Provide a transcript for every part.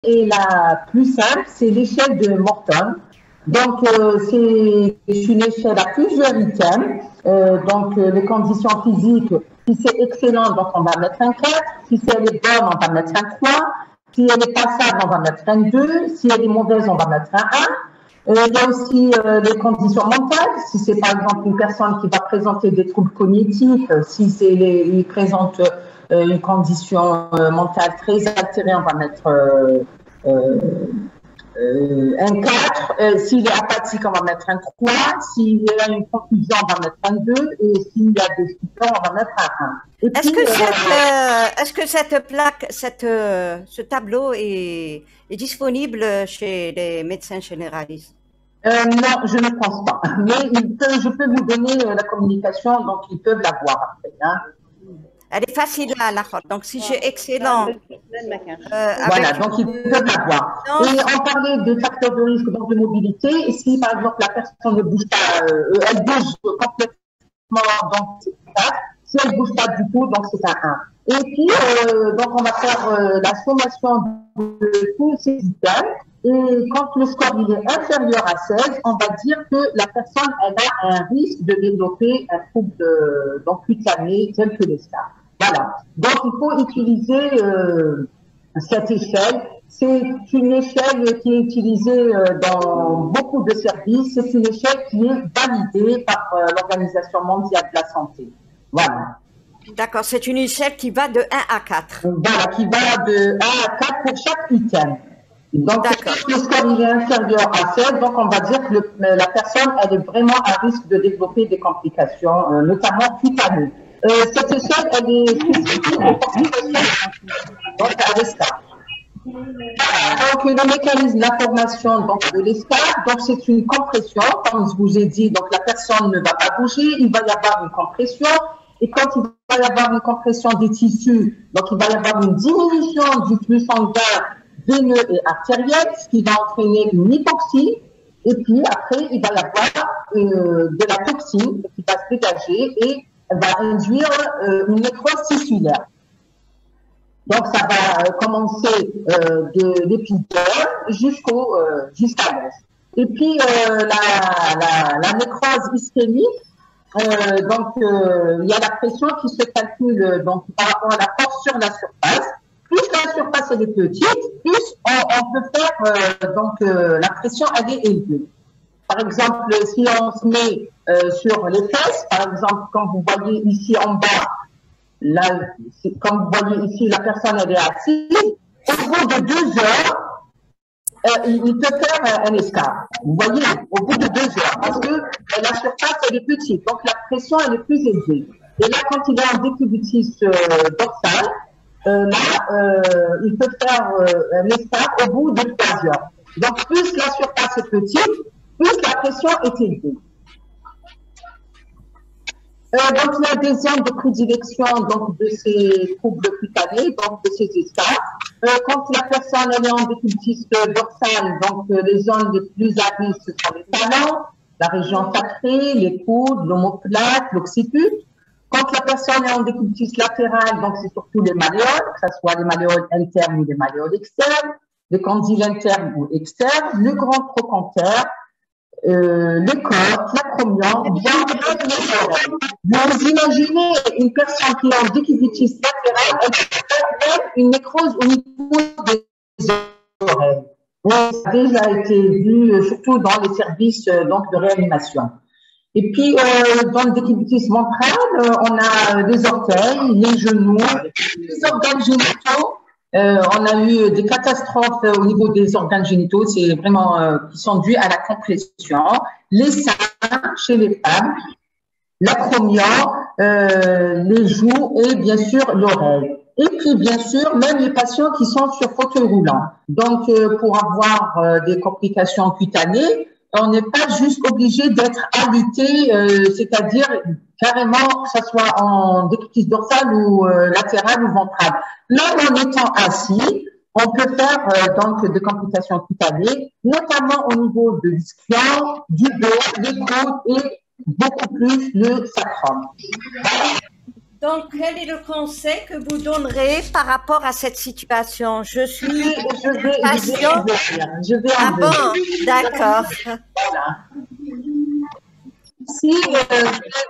Et la plus simple, c'est l'échelle de Morton. Donc, c'est une échelle à plusieurs items. Les conditions physiques, si c'est excellent, donc on va mettre un 4. Si elle est bonne, on va mettre un 3. Si elle est passable, on va mettre un 2. Si elle est mauvaise, on va mettre un 1. Il y a aussi les conditions mentales. Si c'est par exemple une personne qui va présenter des troubles cognitifs, si il présente une condition mentale très altérée, on va mettre un 4. S'il est apathique, on va mettre un 3. S'il y a une confusion, on va mettre un 2. Et s'il y a des suspens, on va mettre un 1. Est-ce que cette plaque, ce tableau est disponible chez les médecins généralistes? Non, je ne pense pas. Mais je peux vous donner la communication, donc ils peuvent la voir après. Hein. Elle est facile à la fois. Donc, si j'ai excellent. Voilà, donc ils peuvent la voir. Et on parlait de facteurs de risque donc de mobilité. Et si par exemple la personne ne bouge pas, elle bouge complètement, donc c'est 4. Si elle ne bouge pas du tout, donc c'est un 1. Et puis, donc on va faire la sommation de tous ces items. Et quand le score il est inférieur à 16, on va dire que la personne elle a un risque de développer un trouble cutané tel que les stars. Voilà. Donc il faut utiliser cette échelle. C'est une échelle qui est utilisée dans beaucoup de services. C'est une échelle qui est validée par l'Organisation mondiale de la santé. Voilà. D'accord, c'est une échelle qui va de 1 à 4. Voilà, qui va de 1 à 4 pour chaque item. Donc, le score il est inférieur à 16, donc on va dire que la personne elle est vraiment à risque de développer des complications, notamment cutanées. Cette échelle, elle est spécifique aux complications, donc à l'ESCAR. Donc, le mécanisme de la formation de l'ESCAR, donc c'est une compression, comme je vous ai dit, donc la personne ne va pas bouger, il va y avoir une compression. Et quand il va y avoir une compression des tissus, donc il va y avoir une diminution du flux sanguin veineux et artériel, ce qui va entraîner une hypoxie. Et puis après, il va y avoir de la toxine qui va se dégager et va induire une nécrose tissulaire. Donc ça va commencer de l'épiderme jusqu'à l'os. Et puis la nécrose ischémique. Il y a la pression qui se calcule donc par rapport à la force sur la surface. Plus la surface elle est petite, plus on peut faire la pression elle est élevée. Par exemple, si on se met sur les fesses, par exemple, quand vous voyez ici en bas, là, comme vous voyez ici, la personne elle est assise, au bout de 2 heures, il peut faire un escarre. Vous voyez, au bout de 2 heures, parce que la surface elle est petite, donc la pression elle est plus élevée. Et là, quand il est en décubitus dorsal, il peut faire un escarre au bout de 3 heures. Donc, plus la surface est petite, plus la pression est élevée. Donc, il y a des zones de prédilection de ces troubles cutanés, donc de ces escarres. Quand la personne elle est en décubitus dorsal, donc les zones les plus à risque, ce sont les talons, la région sacrée, les coudes, l'omoplate, l'occiput. Quand la personne est en décubitus latéral, donc c'est surtout les malléoles, que ce soit les malléoles internes ou les malléoles externes, les condyles internes ou externes, le grand trochanter, le corps, l'acromion, bien vous imaginez une personne qui est en décubitus latéral, elle peut faire même une nécrose au niveau des oreilles. Ça a déjà été vu, surtout dans les services de réanimation. Et puis, dans le décubitus ventral, on a les orteils, les genoux, les organes génitaux. On a eu des catastrophes au niveau des organes génitaux, c'est vraiment qui sont dues à la compression. Les seins chez les femmes, l'acromion, les joues et bien sûr l'oreille. Et puis bien sûr, même les patients qui sont sur fauteuil roulant. Donc, pour avoir des complications cutanées, on n'est pas juste obligé d'être alité, c'est-à-dire carrément que ce soit en décubitus dorsal ou latéral ou ventral. Même en étant assis, on peut faire des complications cutanées, notamment au niveau de l'ischio, du dos, des côtes et beaucoup plus le sacrum. Donc, quel est le conseil que vous donnerez par rapport à cette situation? Je suis je vais Ah en bon, d'accord. Voilà. Si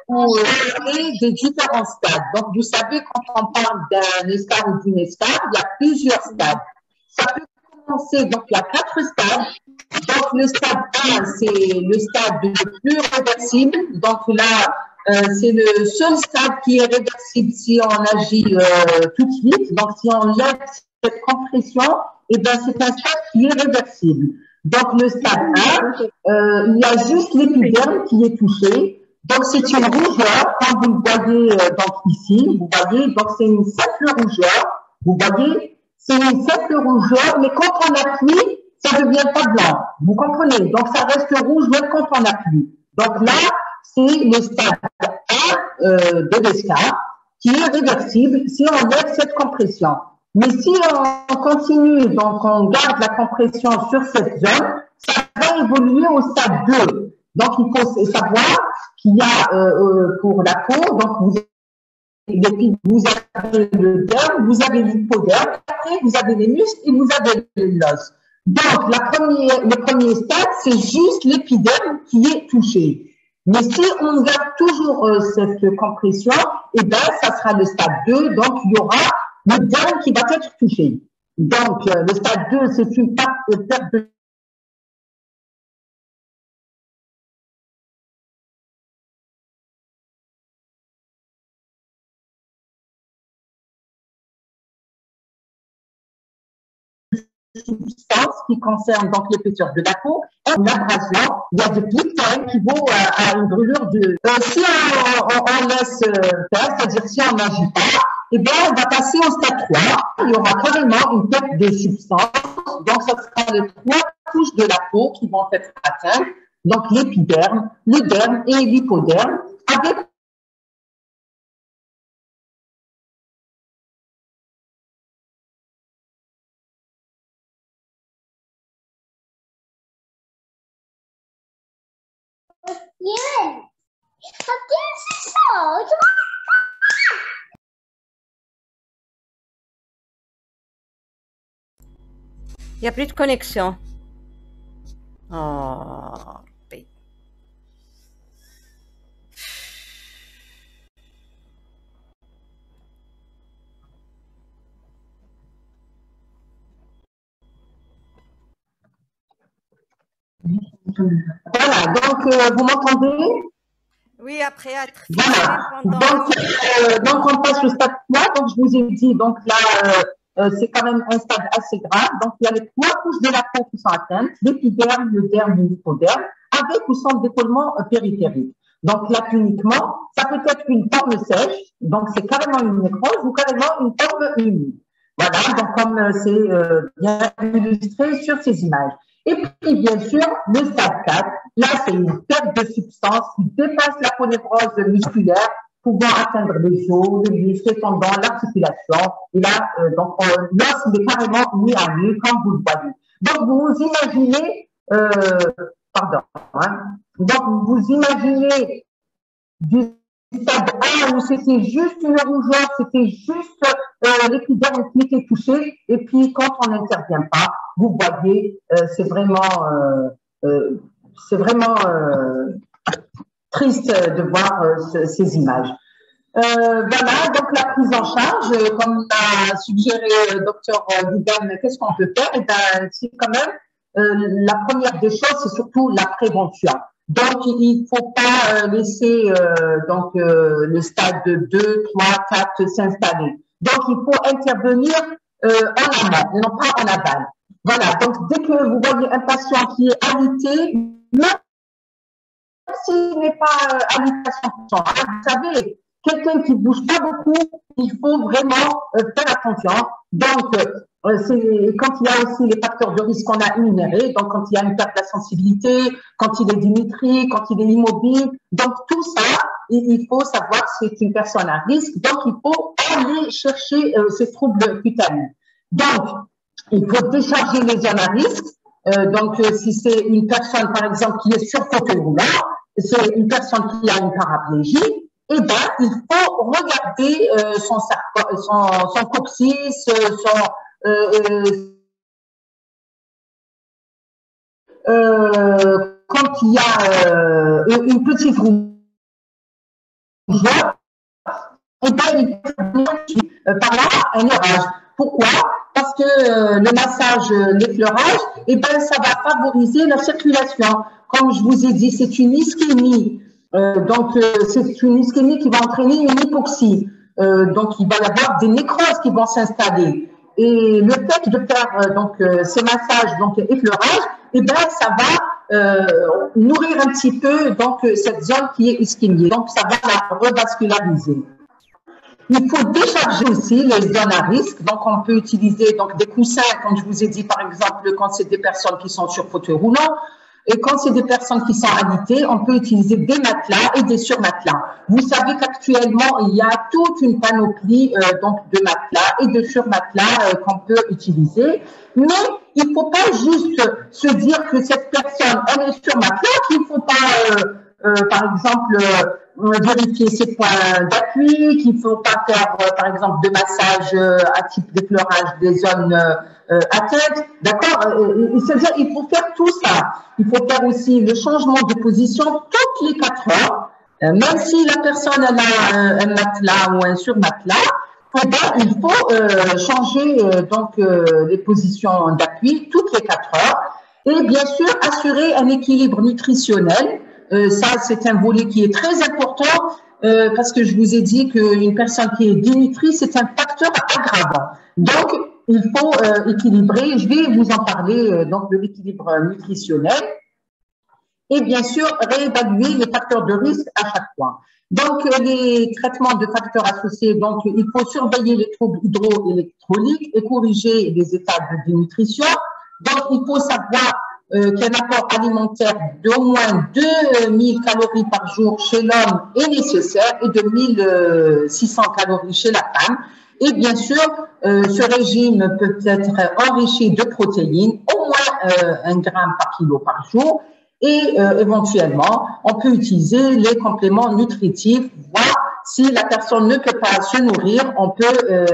vous avez des différents stades, donc vous savez quand on parle d'un escale ou d'une escale, il y a plusieurs stades. Ça peut commencer, donc il y a 4 stades. Donc le stade 1, c'est le stade le plus réversible. Donc là, c'est le seul stade qui est réversible si on agit tout de suite. Donc si on lève cette compression, et ben c'est un stade qui est réversible. Donc le stade 1, il y a juste l'épiderme qui est touché. Donc c'est une rougeur, quand vous le voyez donc ici, vous voyez, donc c'est une simple rougeur. Vous voyez, c'est une simple rougeur, mais quand on appuie, ça ne devient pas blanc. Vous comprenez? Donc ça reste rouge même quand on appuie. Donc là, c'est le stade 1 de l'escale qui est réversible si on lève cette compression. Mais si on continue, donc on garde la compression sur cette zone, ça va évoluer au stade 2. Donc il faut savoir qu'il y a pour la peau, donc vous avez le derme, vous avez l'hypoderme, après vous avez les muscles et vous avez l'os. Donc le premier stade, c'est juste l'épiderme qui est touché. Mais si on garde toujours cette compression, eh ben, ça sera le stade 2, donc il y aura le derme qui va être touché. Donc, le stade 2, c'est une perte de substance qui concerne donc l'épaisseur de la peau. Et l'abrasion, il y a des glycines qui vont à une brûlure de... si on laisse faire, c'est-à-dire si on n'agit pas, eh bien, on va passer au stade 3. Il y aura carrément une perte de substance. Donc, ce sera les 3 couches de la peau qui vont être atteintes. Donc, l'épiderme, le derme et l'hypoderme, avec Il n'y a plus de connexion. Oh, voilà, donc vous m'entendez? oui, après être Voilà. pendant... Donc on passe au stade 3. Donc je vous ai dit, donc là, c'est quand même un stade assez grave. Donc il y a les 3 couches de la peau qui sont atteintes, l'épiderme, le derme et l'hypoderme, avec ou sans décollement périphérique. Donc là, cliniquement, ça peut être une forme sèche, donc c'est carrément une nécrose ou carrément une forme humide. Voilà, donc comme c'est bien illustré sur ces images. Et puis, bien sûr, le stade 4, là, c'est une perte de substance qui dépasse la ponévrose musculaire, pouvant atteindre les os, les muscles, les tendons, l'articulation. Et là, donc, l'os, il est carrément mis à nu, comme vous le voyez. Donc, vous imaginez, pardon, hein, donc, vous imaginez du stade 1 où c'était juste une rougeur, c'était juste l'épiderme qui était touché, et puis quand on n'intervient pas, vous voyez, c'est vraiment triste de voir ces images. Voilà, donc la prise en charge, comme l'a suggéré le docteur Dugan, qu'est-ce qu'on peut faire? Eh ben, c'est quand même la première des choses, c'est surtout la prévention. Donc, il ne faut pas laisser donc le stade 2, 3, 4 s'installer. Donc, il faut intervenir en amont, non pas en aval. Voilà, donc dès que vous voyez un patient qui est alité, même s'il n'est pas alité à 100%, vous savez, quelqu'un qui ne bouge pas beaucoup, il faut vraiment faire attention. Donc, quand il y a aussi les facteurs de risque qu'on a énumérés, donc quand il y a une perte de la sensibilité, quand il est dymétrique, quand il est immobile, donc tout ça, il faut savoir que c'est une personne à risque, donc il faut aller chercher ces troubles cutanés. Donc, il faut décharger les zones à risque. Donc, si c'est une personne, par exemple, qui est sur fauteuil roulant, c'est une personne qui a une paraplégie, eh ben, il faut regarder son coccyx, quand il y a une petite rougeur, eh ben, il peut par là un orage. Pourquoi? Parce que le massage, l'effleurage, eh ben, ça va favoriser la circulation. Comme je vous ai dit, c'est une ischémie. Donc, c'est une ischémie qui va entraîner une hypoxie. Donc, il va y avoir des nécroses qui vont s'installer. Et le fait de faire ces massages, donc effleurage, eh ben, ça va nourrir un petit peu donc cette zone qui est ischémique. Donc, ça va la revasculariser. Il faut décharger aussi les zones à risque. Donc, on peut utiliser donc des coussins, comme je vous ai dit, par exemple, quand c'est des personnes qui sont sur fauteuil roulant. Et quand c'est des personnes qui sont alitées, on peut utiliser des matelas et des surmatelas. Vous savez qu'actuellement, il y a toute une panoplie donc de matelas et de surmatelas qu'on peut utiliser. Mais il ne faut pas juste se dire que cette personne, elle est sur matelas, qu'il ne faut pas, par exemple, vérifier ses points d'appui, qu'il ne faut pas faire, par exemple, de massage à type d'effleurage des zones atteintes. D'accord? C'est-à-dire, il faut faire tout ça. Il faut faire aussi le changement de position toutes les 4 heures. Même si la personne elle a un matelas ou un surmatelas, eh ben, il faut changer les positions d'appui toutes les 4 heures. Et bien sûr, assurer un équilibre nutritionnel. Ça, c'est un volet qui est très important parce que je vous ai dit qu'une personne qui est dénutrie, c'est un facteur aggravant. Donc, il faut équilibrer. Je vais vous en parler donc de l'équilibre nutritionnel. Et bien sûr, réévaluer les facteurs de risque à chaque fois. Donc, les traitements de facteurs associés, donc il faut surveiller les troubles hydroélectrolytiques et corriger les états de dénutrition. Donc, il faut savoir qu'un apport alimentaire d'au moins 2000 calories par jour chez l'homme est nécessaire et de 1600 calories chez la femme. Et bien sûr, ce régime peut être enrichi de protéines, au moins 1 gramme par kilo par jour. Et éventuellement, on peut utiliser les compléments nutritifs, voire si la personne ne peut pas se nourrir, on peut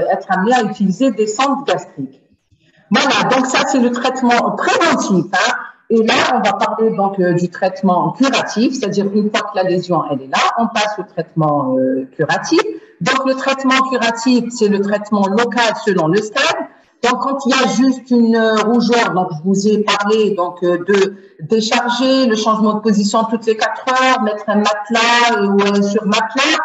être amené à utiliser des sondes gastriques. Voilà, donc ça c'est le traitement préventif. Hein. Et là, on va parler donc du traitement curatif, c'est-à-dire une fois que la lésion elle est là, on passe au traitement curatif. Donc le traitement curatif, c'est le traitement local selon le stade. Donc quand il y a juste une rougeur, donc je vous ai parlé donc de décharger, le changement de position toutes les 4 heures, mettre un matelas ou un surmatelas.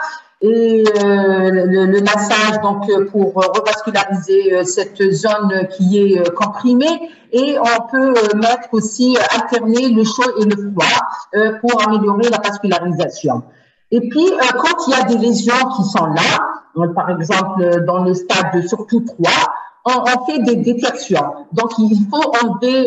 Et le massage donc pour revasculariser cette zone qui est comprimée, et on peut mettre aussi alterner le chaud et le froid pour améliorer la vascularisation. Et puis quand il y a des lésions qui sont là, par exemple dans le stade surtout 3, on fait des détertions. Donc il faut enlever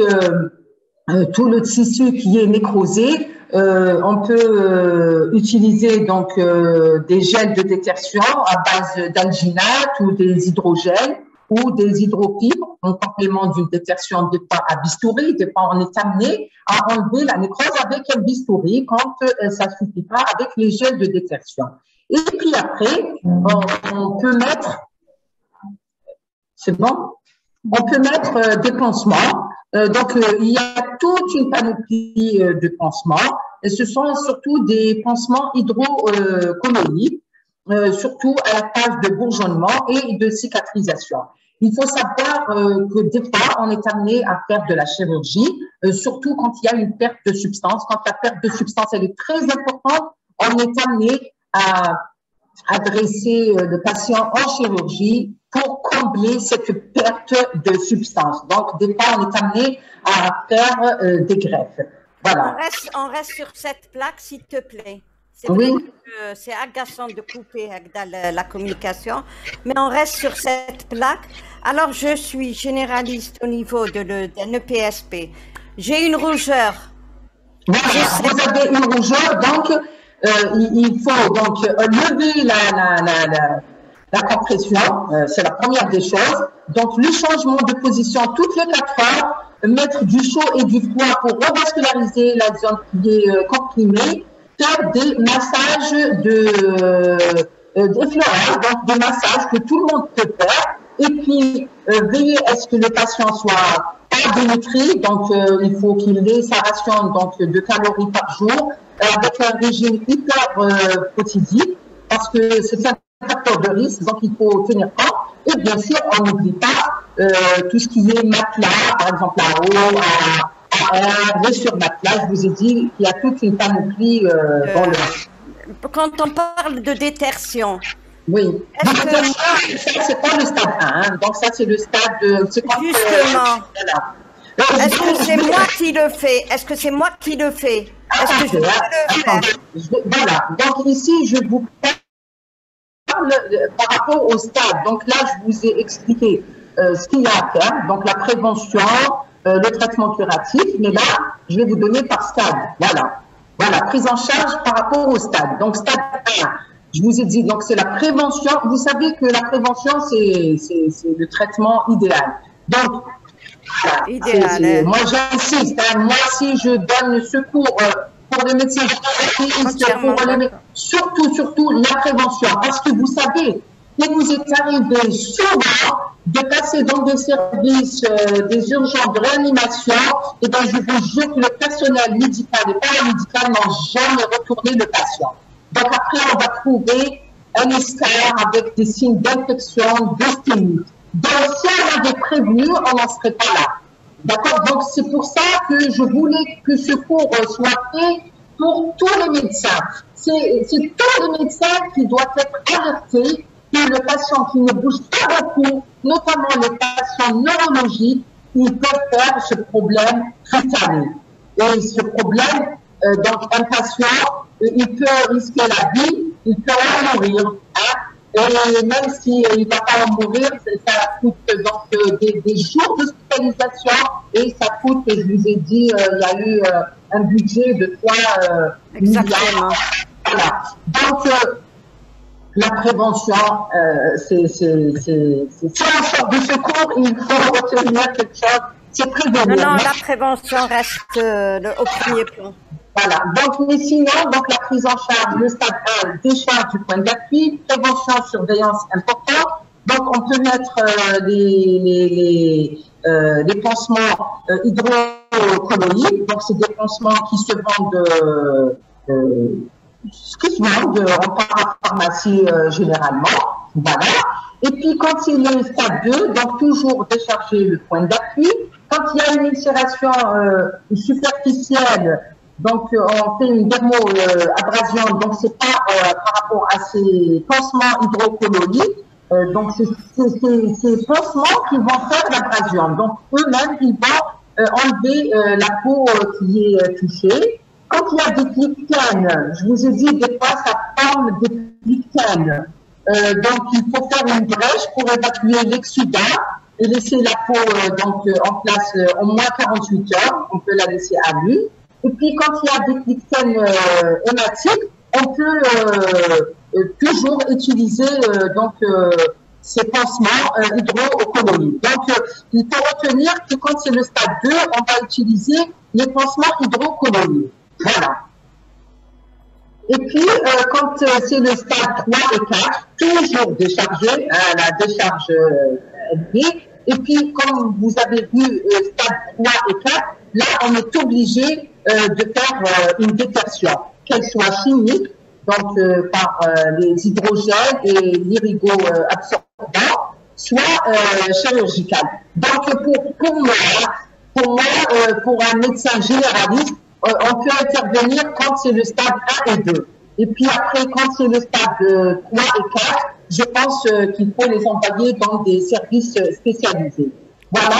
tout le tissu qui est nécrosé. On peut utiliser donc des gels de détertion à base d'alginate ou des hydrogels ou des hydrofibres en complément d'une détertion des fois à bistouri. Des fois, on est amené à enlever la nécrose avec un bistouri quand ça suffit pas avec les gels de détertion. Et puis après, on peut mettre, c'est bon, on peut mettre des pansements. Donc, il y a toute une panoplie de pansements. Et ce sont surtout des pansements hydrocolloïdes, surtout à la phase de bourgeonnement et de cicatrisation. Il faut savoir que des fois, on est amené à faire de la chirurgie, surtout quand il y a une perte de substance. Quand la perte de substance elle est très importante, on est amené à adresser le patient en chirurgie pour combler cette perte de substance. Donc, des fois, on est amené à faire des greffes. Voilà. On reste sur cette plaque, s'il te plaît. C'est agaçant de couper dans la communication, mais on reste sur cette plaque. Alors, je suis généraliste au niveau d'un EPSP. J'ai une rougeur. Voilà, vous avez une rougeur, donc il faut donc lever la compression, c'est la première des choses. Donc, le changement de position toutes les 4 heures, mettre du chaud et du froid pour revasculariser la zone qui est comprimée. faire des massages d'effleurage, donc des massages que tout le monde peut faire. Et puis, veiller à ce que le patient soit pas dénutri, donc il faut qu'il ait sa ration donc, de calories par jour, avec un régime hyper quotidien, parce que c'est un facteur de risque, donc il faut tenir compte. Et bien sûr, on n'oublie pas tout ce qui est matelas, par exemple là-haut, les surmatelas. Je vous ai dit qu'il y a toute une panoplie dans le... Quand on parle de détertion, oui. C'est pas le stade 1, hein. Donc ça c'est le stade de... Justement. Est-ce que c'est moi qui le fais? Est-ce que c'est moi qui le fais? Est-ce que je peux le faire? Voilà. Donc ici, je vous parle par rapport au stade. Donc là, je vous ai expliqué ce qu'il y a à faire. Donc la prévention, le traitement curatif. Mais là, je vais vous donner par stade. Voilà. Voilà, prise en charge par rapport au stade. Donc stade 1. Je vous ai dit, donc c'est la prévention. Vous savez que la prévention, c'est le traitement idéal. Donc, idéal. Moi, j'insiste. Hein, moi, si je donne le secours pour les médecins, surtout la prévention. Parce que vous savez, il nous est arrivé souvent de passer dans des services, des urgences de réanimation, et bien je vous jure que le personnel médical et paramédical n'ont jamais retourné le patient. Donc après, on va trouver un escar avec des signes d'infection, d'ostéite. Donc si on avait prévenu, on n'en serait pas là. D'accord? Donc c'est pour ça que je voulais que ce cours soit fait pour tous les médecins. C'est tous les médecins qui doivent être alertés que le patient qui ne bouge pas beaucoup, notamment les patients neurologiques, ils peuvent faire ce problème cutané. Et ce problème, donc un patient, il peut risquer la vie, il peut en mourir. Hein? Et même s'il ne va pas en mourir, ça coûte donc des jours d'hospitalisation et ça coûte, je vous ai dit, il y a eu un budget de 3 milliards. Voilà. Donc, la prévention, c'est un sort de secours, il faut retenir quelque chose, c'est prévenir. Non, la prévention reste au premier plan. Voilà, donc, mais sinon, donc la prise en charge, le stade 1, décharge du point d'appui, prévention, surveillance importante. Donc, on peut mettre les pansements hydrocolloïdes, donc c'est des pansements qui se vendent en parapharmacie généralement. Voilà. Et puis, quand c'est le stade 2, donc toujours décharger le point d'appui. Quand il y a une ulcération superficielle, donc on fait une dermo-abrasion, donc c'est pas par rapport à ces pansements hydrocolloïdes. Donc c'est ces pansements qui vont faire l'abrasion. Donc eux-mêmes, ils vont enlever la peau qui est touchée. Quand il y a des lichen, je vous ai dit, des fois, ça forme des lichen. Donc, il faut faire une brèche pour évacuer l'exsudat et laisser la peau en place au moins 48 heures. On peut la laisser à vue. Et puis, quand il y a des lichen hématiques, on peut toujours utiliser ces pansements hydrocolloïdes. Donc, il faut retenir que quand c'est le stade 2, on va utiliser les pansements hydrocolloïdes. Voilà. Et puis, quand c'est le stade 3 et 4, toujours déchargé, la décharge élevée. Et puis, comme vous avez vu, stade 3 et 4, là, on est obligé de faire une détertion, qu'elle soit chimique, donc par les hydrogènes et l'irigo-absorbant, soit chirurgicale. Donc, pour moi, pour un médecin généraliste, on peut intervenir quand c'est le stade 1 et 2. Et puis après, quand c'est le stade 3 et 4, je pense qu'il faut les envoyer dans des services spécialisés. Voilà.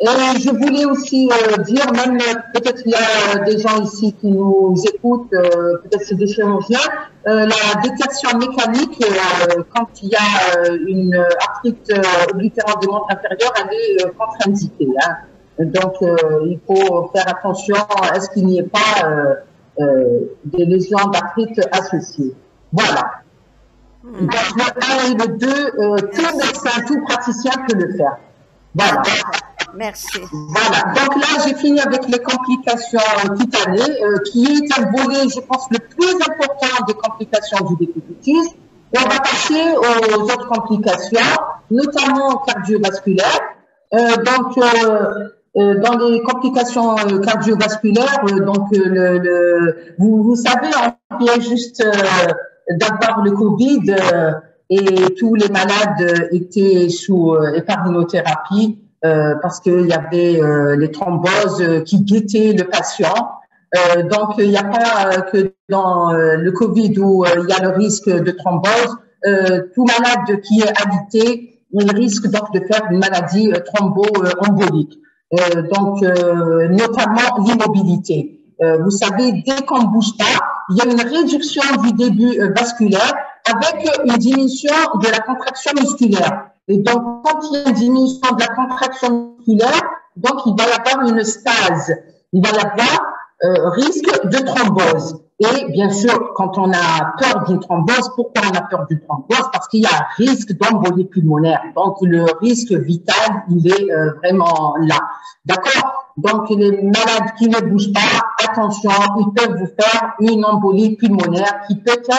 Et je voulais aussi dire, même peut-être il y a des gens ici qui nous écoutent, peut-être c'est des chirurgiens, la détection mécanique, quand il y a une arthrite oblitéraire des membres inférieurs, elle est contre-indiquée. Hein. Donc, il faut faire attention à ce qu'il n'y ait pas des lésions d'arthrite associées. Voilà. Donc, le 1 et le 2, tout médecin, tout praticien peut le faire. Voilà. Merci. Voilà, donc là, j'ai fini avec les complications cutanées, qui est un volet, je pense, le plus important des complications du décubitus. Et on va passer aux autres complications, notamment cardiovasculaires. Dans les complications cardiovasculaires, vous savez, on vient juste d'avoir le Covid et tous les malades étaient sous épargnothérapie. Parce qu'il y avait les thromboses qui guettaient le patient. Donc, il n'y a pas que dans le Covid où il y a le risque de thrombose. Tout malade qui est alité, il risque donc de faire une maladie thromboembolique. Notamment l'immobilité. Vous savez, dès qu'on ne bouge pas, il y a une réduction du début vasculaire avec une diminution de la contraction musculaire. Et donc, quand il y a une diminution de la contraction musculaire, donc il va y avoir une stase. Il va y avoir risque de thrombose. Et bien sûr, quand on a peur d'une thrombose, pourquoi on a peur d'une thrombose? Parce qu'il y a un risque d'embolie pulmonaire. Donc, le risque vital, il est vraiment là. D'accord? Donc, les malades qui ne bougent pas, attention, ils peuvent vous faire une embolie pulmonaire qui peut être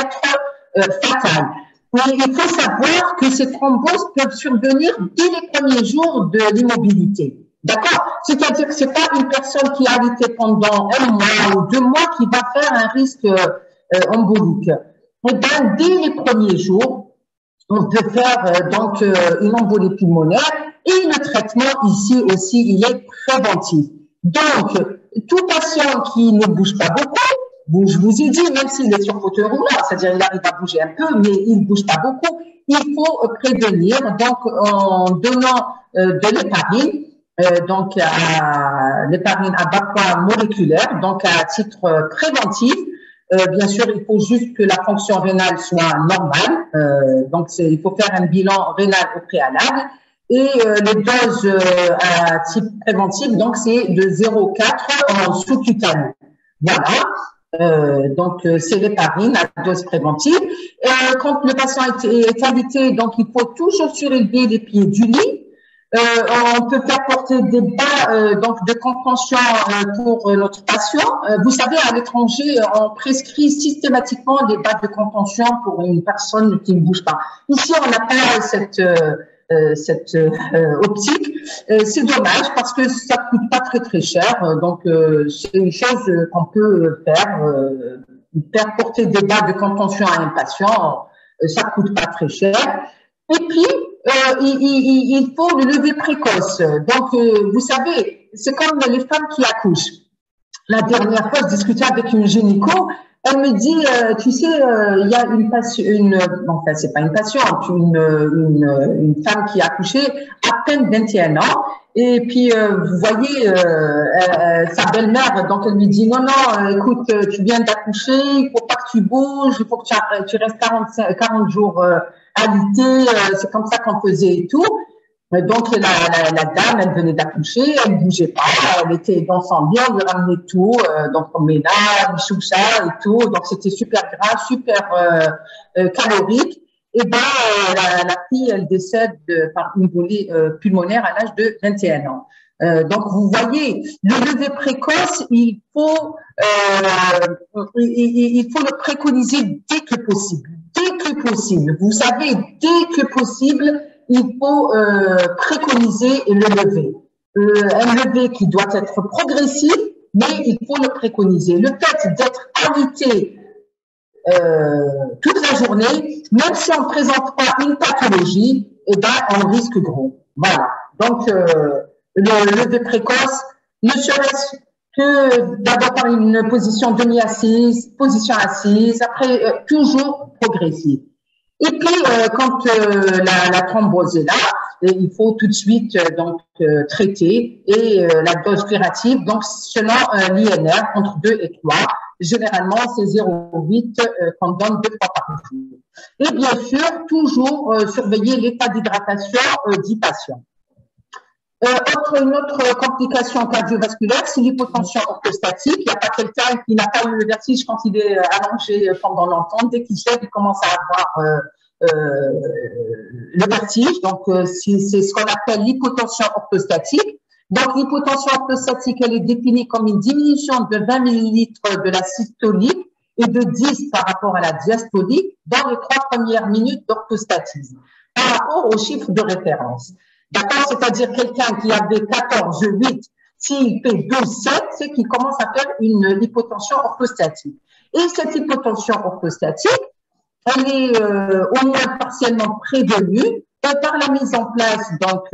fatale. Mais il faut savoir que ces thromboses peuvent survenir dès les premiers jours de l'immobilité. D'accord? C'est-à-dire que c'est pas une personne qui a alité pendant 1 mois ou 2 mois qui va faire un risque embolique. Et bien, dès les premiers jours, on peut faire une embolie pulmonaire et le traitement ici aussi, il est préventif. Donc, tout patient qui ne bouge pas beaucoup, je vous ai dit, même s'il est sur fauteuil roulant, c'est-à-dire il arrive à bouger un peu, mais il ne bouge pas beaucoup, il faut prévenir, donc en donnant de l'héparine, l'héparine à bas poids moléculaire, donc à titre préventif. Bien sûr, il faut juste que la fonction rénale soit normale, donc il faut faire un bilan rénal au préalable. Et les doses à type préventif, donc c'est de 0,4 en sous-cutané. Voilà. C'est l'héparine à dose préventive. Quand le patient est alité, donc il faut toujours surélever les pieds du lit. On peut faire porter des bas de contention pour notre patient. Vous savez, à l'étranger, on prescrit systématiquement des bas de contention pour une personne qui ne bouge pas. Ici, on n'a pas cette optique. C'est dommage parce que ça coûte pas très cher. Donc, c'est une chose qu'on peut faire porter des bas de contention à un patient. Ça coûte pas très cher. Et puis, il faut le lever précoce. Donc, vous savez, c'est comme les femmes qui accouchent. La dernière fois, je discutais avec une gynéco. Elle me dit, tu sais, il y a enfin, c'est pas une patiente, une femme qui a accouché à peine 21 ans. Et puis, vous voyez, sa belle-mère, donc elle lui dit, non, écoute, tu viens d'accoucher, il faut pas que tu bouges, il faut que tu restes 40 jours alité, c'est comme ça qu'on faisait et tout. Donc, la dame, elle venait d'accoucher, elle ne bougeait pas, elle était dans son bien, on lui ramenait tout, donc on met là, du choucha et tout, donc c'était super gras, super calorique. Et ben, la fille, elle décède par une embolie pulmonaire à l'âge de 21 ans. Donc, vous voyez, le lever précoce, il faut le préconiser dès que possible. Dès que possible. Vous savez, dès que possible, il faut préconiser le lever. Un lever qui doit être progressif, mais il faut le préconiser. Le fait d'être alité toute la journée, même si on ne présente pas une pathologie, eh ben, on risque gros. Voilà. Donc, le lever précoce, ne serait-ce que d'abord par une position demi-assise, position assise, après toujours progressive. Et puis, quand la thrombose est là, il faut tout de suite traiter et la dose curative, donc selon l'INR, entre 2 et 3. Généralement, c'est 0,8 qu'on donne 2 fois par jour. Et bien sûr, toujours surveiller l'état d'hydratation du patient. Une autre complication cardiovasculaire, c'est l'hypotension orthostatique. Il n'y a pas quelqu'un qui n'a pas eu le vertige quand il est allongé pendant longtemps. Dès qu'il se lève, il commence à avoir le vertige. Donc, c'est ce qu'on appelle l'hypotension orthostatique. Donc, l'hypotension orthostatique, elle est définie comme une diminution de 20 millilitres de la systolique et de 10 par rapport à la diastolique dans les 3 premières minutes d'orthostatisme par rapport au chiffre de référence. D'accord? C'est-à-dire quelqu'un qui avait 14,8, s'il fait 12,7, c'est qu'il commence à faire une hypotension orthostatique. Et cette hypotension orthostatique, elle est au moins partiellement prévenue par la mise en place donc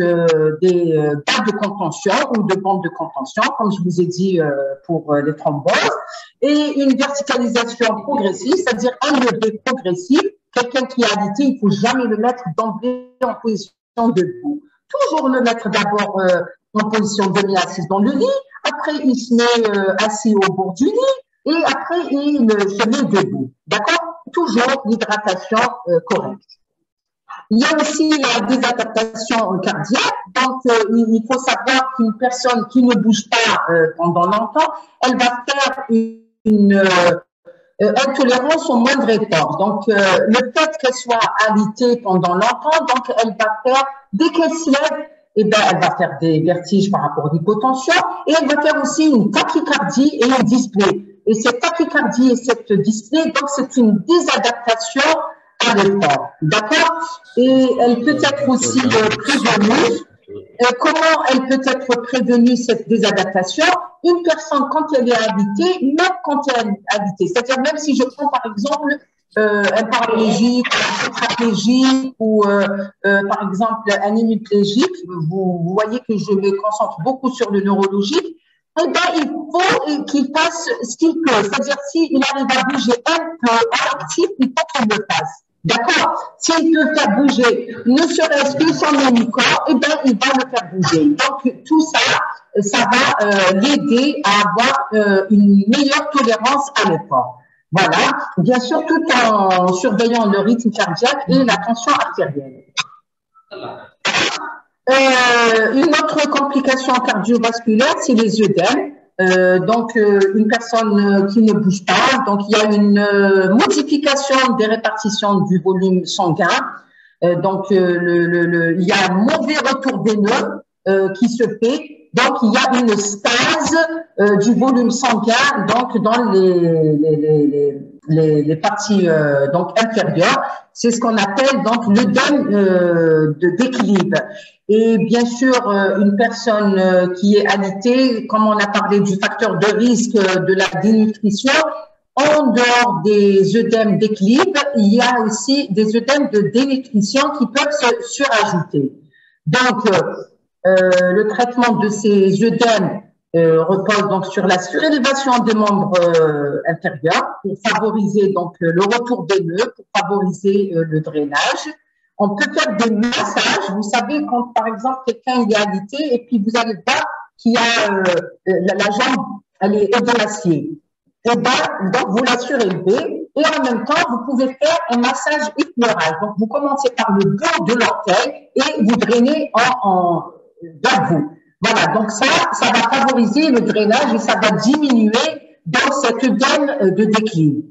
des barres de contention ou de bandes de contention, comme je vous ai dit pour les thromboses, et une verticalisation progressive, c'est-à-dire un lever progressif. Quelqu'un qui est alité, il ne faut jamais le mettre d'emblée en position debout. Toujours le mettre d'abord en position demi-assise dans le lit, après il se met assis au bord du lit, et après il se met debout. D'accord? Toujours l'hydratation correcte. Il y a aussi la désadaptation cardiaque. Donc, il faut savoir qu'une personne qui ne bouge pas pendant longtemps, elle va faire une intolérance au moindre effort. Donc, le fait qu'elle soit alitée pendant longtemps, donc elle va faire, dès qu'elle se lève, eh ben, elle va faire des vertiges par rapport à l'hypotension et elle va faire aussi une tachycardie et une dyspnée. Et cette tachycardie et cette dyspnée, donc c'est une désadaptation à l'effort. D'accord? Et elle peut être aussi prévenue. Comment elle peut être prévenue, cette désadaptation? Une personne, quand elle est alitée, même quand elle est alitée, c'est-à-dire même si je prends par exemple un paraplégique, un tétraplégique ou par exemple un hémiplégique, vous voyez que je me concentre beaucoup sur le neurologique, eh bien, il faut qu'il fasse ce qu'il peut. C'est-à-dire, s'il arrive à bouger un peu en actif, il faut qu'il le fasse. D'accord? S'il peut faire bouger, ne serait-ce que son hémicorps, eh bien, il va le faire bouger. Donc, tout ça, ça va l'aider à avoir une meilleure tolérance à l'effort. Voilà. Bien sûr, tout en surveillant le rythme cardiaque et la tension artérielle. Une autre complication cardiovasculaire, c'est les œdèmes. Donc, une personne qui ne bouge pas, donc il y a une modification des répartitions du volume sanguin. Donc, il y a un mauvais retour veineux qui se fait. Donc, il y a une stase du volume sanguin donc dans les parties donc inférieures. C'est ce qu'on appelle donc l'œdème d'équilibre. Et bien sûr, une personne qui est alitée, comme on a parlé du facteur de risque de la dénutrition, en dehors des œdèmes d'équilibre, il y a aussi des œdèmes de dénutrition qui peuvent se surajouter. Donc, le traitement de ces œdèmes repose donc sur la surélévation des membres inférieurs pour favoriser donc le retour veineux, pour favoriser le drainage. On peut faire des massages. Vous savez, quand par exemple quelqu'un est alité et puis vous allez voir qu'il y a la jambe, elle est édolaciée. Et ben, donc vous la surélevez et en même temps vous pouvez faire un massage éclairage. Donc vous commencez par le bout de l'orteil et vous drainez vers vous. Voilà, donc ça va favoriser le drainage et ça va diminuer dans cette œdème de déclin.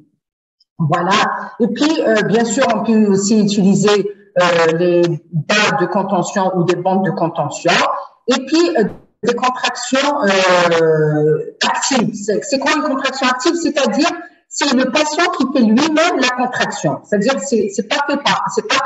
Voilà. Et puis, bien sûr, on peut aussi utiliser les barres de contention ou des bandes de contention. Et puis, des contractions actives. C'est quoi une contraction active? C'est-à-dire, c'est le patient qui fait lui-même la contraction. C'est-à-dire, c'est pas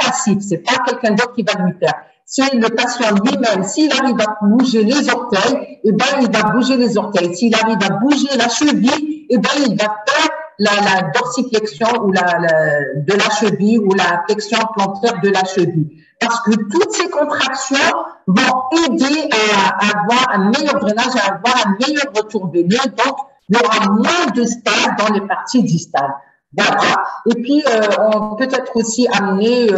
passif, c'est pas quelqu'un d'autre qui va lui faire. C'est le patient lui-même. S'il arrive à bouger les orteils, eh ben, il va bouger les orteils. S'il arrive à bouger la cheville, eh ben, il va faire la dorsiflexion ou de la cheville ou la flexion plantaire de la cheville. Parce que toutes ces contractions vont aider à avoir un meilleur drainage, à avoir un meilleur retour veineux. Donc, il y aura moins de stades dans les parties distales. Voilà. Et puis, on peut être aussi amené,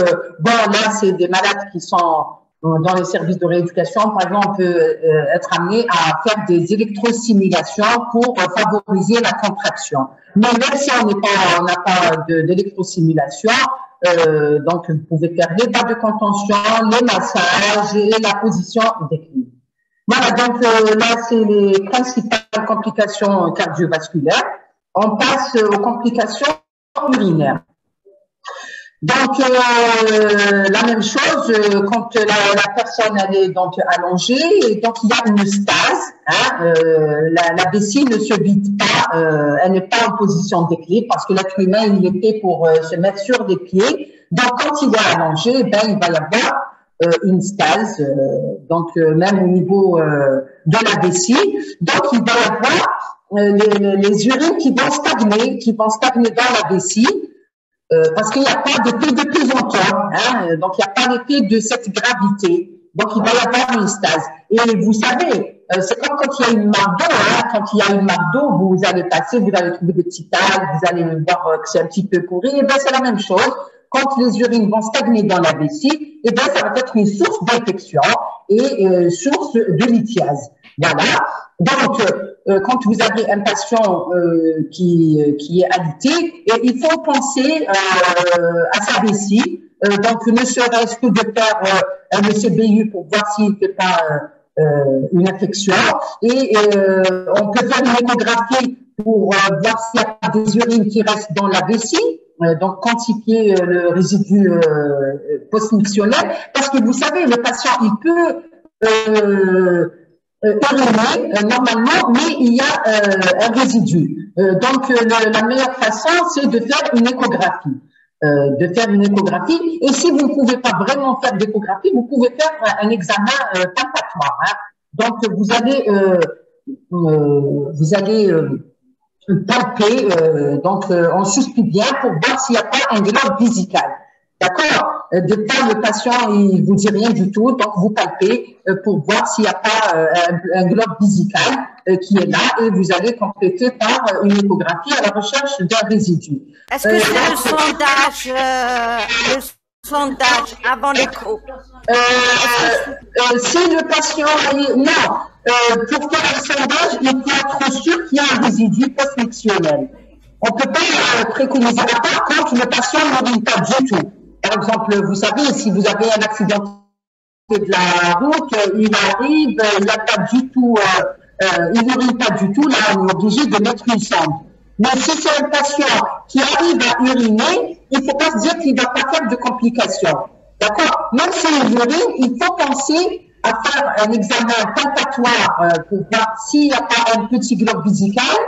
bon, là, c'est des malades qui sont dans les services de rééducation. Par exemple, on peut être amené à faire des électrosimulations pour favoriser la contraction. Mais même si on n'a pas d'électrosimulation, donc vous pouvez faire les barres de contention, les massages et la position d'équilibre. Voilà, donc là, c'est les principales complications cardiovasculaires. On passe aux complications urinaires. Donc, la même chose quand la personne elle est donc allongée, et donc il y a une stase. Hein, la vessie ne se vide pas, elle n'est pas en position d'équilibre parce que l'être humain il est fait pour se mettre sur des pieds. Donc, quand il est allongé, ben il va y avoir une stase, donc même au niveau de la vessie. Donc, il va y avoir les urines qui vont stagner dans la vessie. Parce qu'il n'y a pas d'effet de pesanteur, hein, donc il n'y a pas d'effet de cette gravité. Donc il va y avoir une stase. Et vous savez, c'est comme quand il y a une marque d'eau, hein, quand il y a une marque d'eau, vous allez passer, vous allez trouver des petits tags, vous allez voir que c'est un petit peu pourri, et bien c'est la même chose. Quand les urines vont stagner dans la vessie, et bien ça va être une source d'infection et source de lithiase. Voilà. Donc, quand vous avez un patient qui est alité, et il faut penser à sa vessie. Donc, ne serait-ce que de faire un ECBU pour voir s'il ne fait pas une infection. Et on peut faire une échographie pour voir s'il y a des urines qui restent dans la vessie. Donc, quantifier le résidu post-mictionnel. Parce que vous savez, le patient, il peut uriner normalement, mais il y a un résidu. Donc, la meilleure façon, c'est de faire une échographie. Et si vous ne pouvez pas vraiment faire d'échographie, vous pouvez faire un examen palpatoire. Hein. Donc, vous allez palper en suspudien pour voir s'il n'y a pas un globe vésical. D'accord. Des fois, le patient, il vous dit rien du tout, donc vous palpez pour voir s'il n'y a pas un globe vésical qui est là, et vous allez compléter par une échographie à la recherche d'un résidu. Est-ce que c'est le sondage avant l'écho? Si le patient, non, pour faire le sondage, il faut être sûr qu'il y a un résidu post-mictionnel. On ne peut pas préconiser, à part quand le patient n'urine pas du tout. Par exemple, vous savez, si vous avez un accident de la route, il arrive, il n'a pas du tout, il n'urine pas du tout, là, on est obligé de mettre une sonde. Mais si c'est un patient qui arrive à uriner, il ne faut pas se dire qu'il ne va pas faire de complications. D'accord? Même s'il urine, il faut penser à faire un examen palpatoire pour voir s'il n'y a pas un petit globe vésical.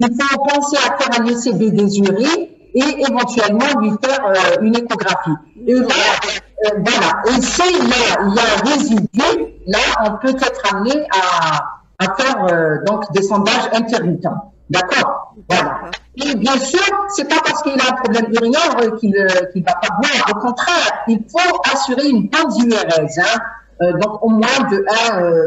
Il faut penser à faire un ECB des urines et éventuellement lui faire une échographie. Et là, voilà. Et s'il y a un résidu, là, on peut être amené à faire donc des sondages intermittents. D'accord? Voilà. Et bien sûr, c'est pas parce qu'il a un problème urinaire qu'il va pas boire. Au contraire, il faut assurer une bonne diurèse, hein, donc au moins de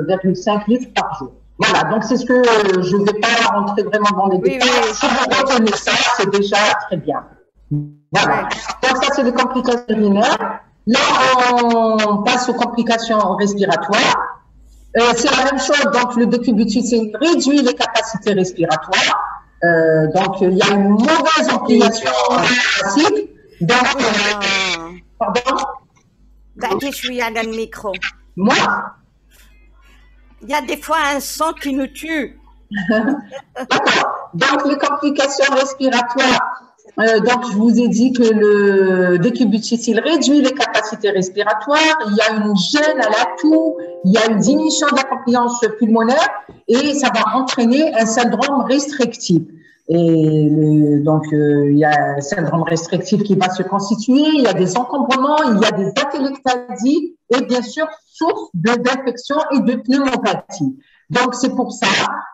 1,5 litres par jour. Voilà, donc c'est ce que je ne vais pas rentrer vraiment dans les détails. Si vous retenez ça, c'est déjà très bien. Voilà. Donc ça, c'est les complications urinaires. Là, on passe aux complications respiratoires. C'est la même chose, donc le décubitus réduit les capacités respiratoires. Donc, il y a une mauvaise ampliation thoracique. Donc, pardon? Je suis à le micro. Moi? Il y a des fois un son qui nous tue. D'accord. Donc, les complications respiratoires. Donc, je vous ai dit que le décubitus, il réduit les capacités respiratoires. Il y a une gêne à la toux. Il y a une diminution de la compliance pulmonaire et ça va entraîner un syndrome restrictif. Et donc, il y a un syndrome restrictif qui va se constituer. Il y a des encombrements, il y a des atelectasies et bien sûr, source d'infection et de pneumopathie. Donc, c'est pour ça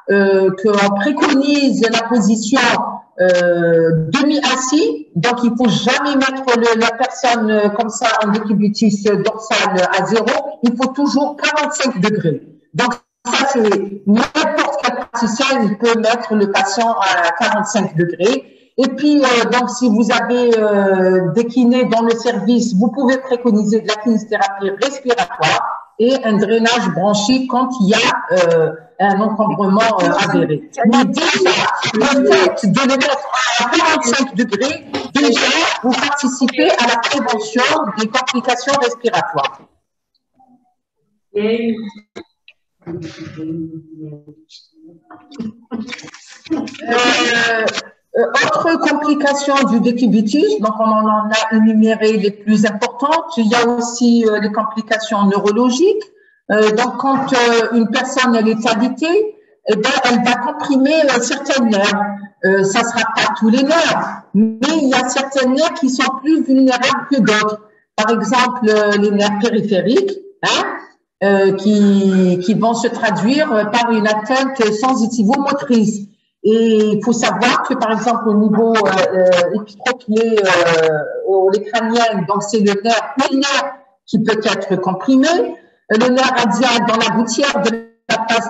qu'on préconise la position demi-assis. Donc, il faut jamais mettre la personne comme ça en décubitus dorsal à 0. Il faut toujours 45 degrés. Donc, ça, c'est n'importe quel praticien, il peut mettre le patient à 45 degrés. Et puis, donc, si vous avez des kinés dans le service, vous pouvez préconiser de la kinésithérapie respiratoire et un drainage bronchique quand il y a un encombrement avéré. Mais déjà, le fait de le mettre à 45 degrés, déjà, vous participez à la prévention des complications respiratoires. Autre D'autres complications du décubitus, donc on en a énuméré les plus importantes. Il y a aussi les complications neurologiques. Donc quand une personne elle est alitée, eh ben, elle va comprimer certains nerfs. Ça sera pas tous les nerfs, mais il y a certains nerfs qui sont plus vulnérables que d'autres. Par exemple, les nerfs périphériques, qui vont se traduire par une atteinte sensitivo-motrice. Et il faut savoir que, par exemple, au niveau épitropié, au crânien, donc c'est le nerf ulnaire qui peut être comprimé, le nerf radial dans la gouttière de la face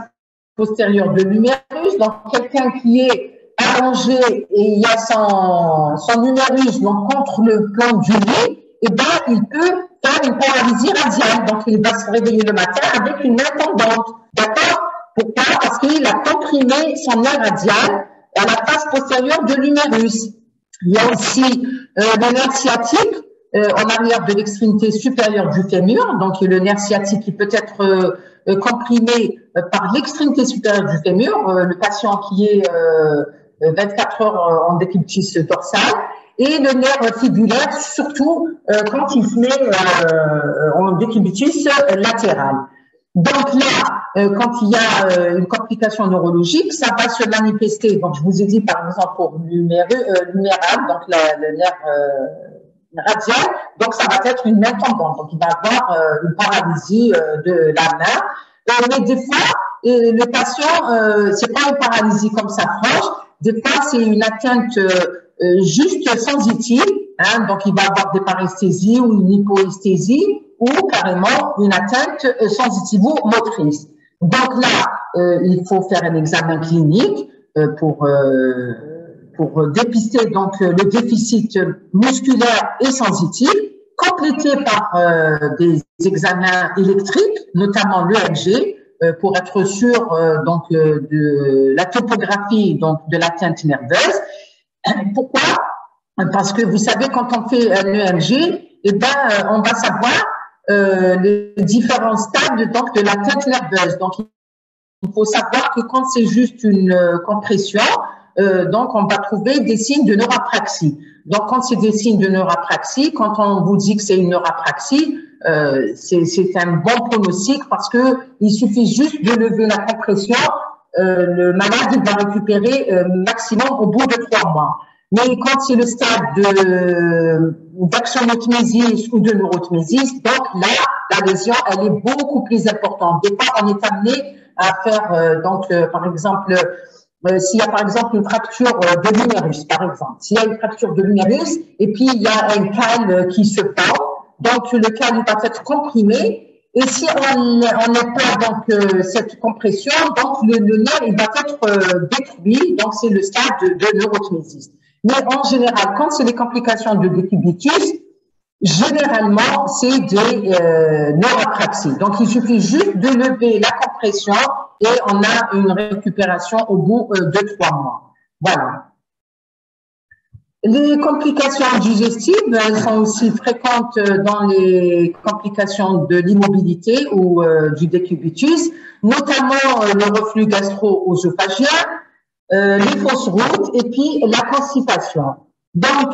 postérieure de l'humérus, donc quelqu'un qui est allongé et il y a son humérus donc contre le plan du nez, eh ben, il peut faire une paralysie radiale. Donc, il va se réveiller le matin avec une main tendante. D'accord? Pourquoi? Parce qu'il a comprimé son nerf radial à la face postérieure de l'humérus. Il y a aussi le nerf sciatique en arrière de l'extrémité supérieure du fémur. Donc, le nerf sciatique qui peut être comprimé par l'extrémité supérieure du fémur, le patient qui est 24 heures en décubitus dorsal, et le nerf fibulaire, surtout quand il se met en décubitus latéral. Donc là, quand il y a une complication neurologique, ça va se manifester. Donc je vous ai dit par exemple pour l'huméral, donc le nerf radial, donc ça va être une main tendante. Donc il va avoir une paralysie de la main. Mais des fois, le patient, c'est pas une paralysie comme ça franche. Des fois, c'est une atteinte juste sensitive, donc il va avoir des paresthésies ou une hypoesthésie ou carrément une atteinte sensitivo-motrice. Donc là, il faut faire un examen clinique pour dépister donc le déficit musculaire et sensitif, complété par des examens électriques, notamment l'EMG, pour être sûr donc de la topographie donc de l'atteinte nerveuse. Pourquoi? Parce que vous savez, quand on fait un EMG, eh ben, on va savoir les différents stades donc de l'atteinte nerveuse. Donc, il faut savoir que quand c'est juste une compression, donc on va trouver des signes de neurapraxie. Donc, quand c'est des signes de neurapraxie, quand on vous dit que c'est une neurapraxie, c'est un bon pronostic parce que il suffit juste de lever la compression. Le malade il va récupérer maximum au bout de 3 mois. Mais quand c'est le stade d'actionotmésis ou de neurotmésis, donc là, la lésion, elle est beaucoup plus importante. Des fois, on est amené à faire, par exemple, s'il y a par exemple une fracture de l'humérus, par exemple. S'il y a une fracture de l'humérus et puis il y a un cal qui se pend, donc le cal va être comprimé. Et si on n'est pas donc cette compression, donc le nerf il va être détruit. Donc c'est le stade de neurotmésis. Mais en général, quand c'est des complications de décubitus, généralement c'est des neurapraxies. Donc il suffit juste de lever la compression et on a une récupération au bout de 3 mois. Voilà. Les complications digestives, elles sont aussi fréquentes dans les complications de l'immobilité ou du décubitus, notamment le reflux gastro-œsophagien, les fausses routes et puis la constipation. Donc,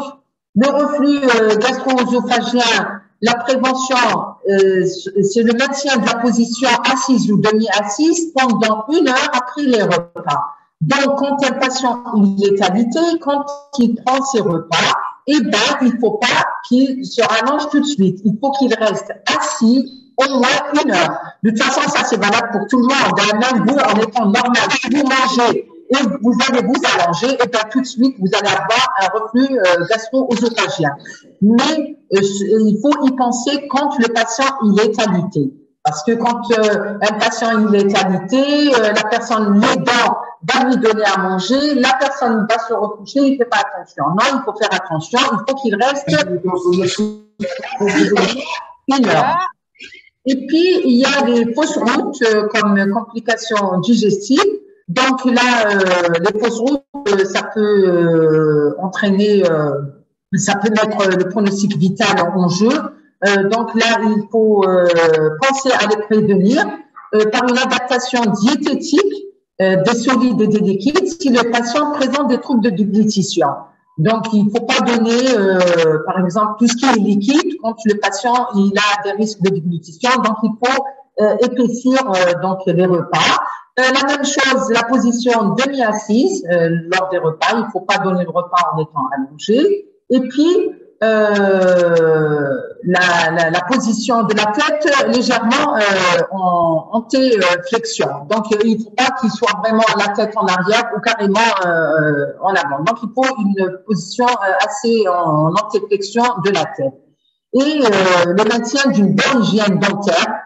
le reflux gastro-œsophagien, la prévention, c'est le maintien de la position assise ou demi-assise pendant 1 heure après les repas. Donc, quand un patient il est alité, quand il prend ses repas, eh ben, il faut pas qu'il se rallonge tout de suite. Il faut qu'il reste assis au moins 1 heure. De toute façon, ça c'est valable pour tout le monde. Même vous, en étant normal, si vous mangez et vous allez vous allonger, et bien tout de suite, vous allez avoir un reflux gastro-œsophagien. Mais il faut y penser quand le patient il est alité. Parce que quand un patient il est alité, la personne l'aidant va lui donner à manger, la personne va se recoucher, il ne fait pas attention. Non, il faut faire attention, il faut qu'il reste 1 heure. Et puis, il y a des fausses routes comme complications digestives. Donc là, les fausses routes, ça peut entraîner, ça peut mettre le pronostic vital en jeu. Donc là, il faut penser à les prévenir par une adaptation diététique des solides et des liquides si le patient présente des troubles de déglutition. Donc, il ne faut pas donner, par exemple, tout ce qui est liquide quand le patient il a des risques de déglutition. Donc, il faut épaissir donc les repas. La même chose, la position demi-assise lors des repas. Il ne faut pas donner le repas en étant allongé. Et puis, la position de la tête légèrement en antéflexion. Donc, il ne faut pas qu'il soit vraiment la tête en arrière ou carrément en avant. Donc, il faut une position assez en antéflexion de la tête. Et le maintien d'une bonne hygiène dentaire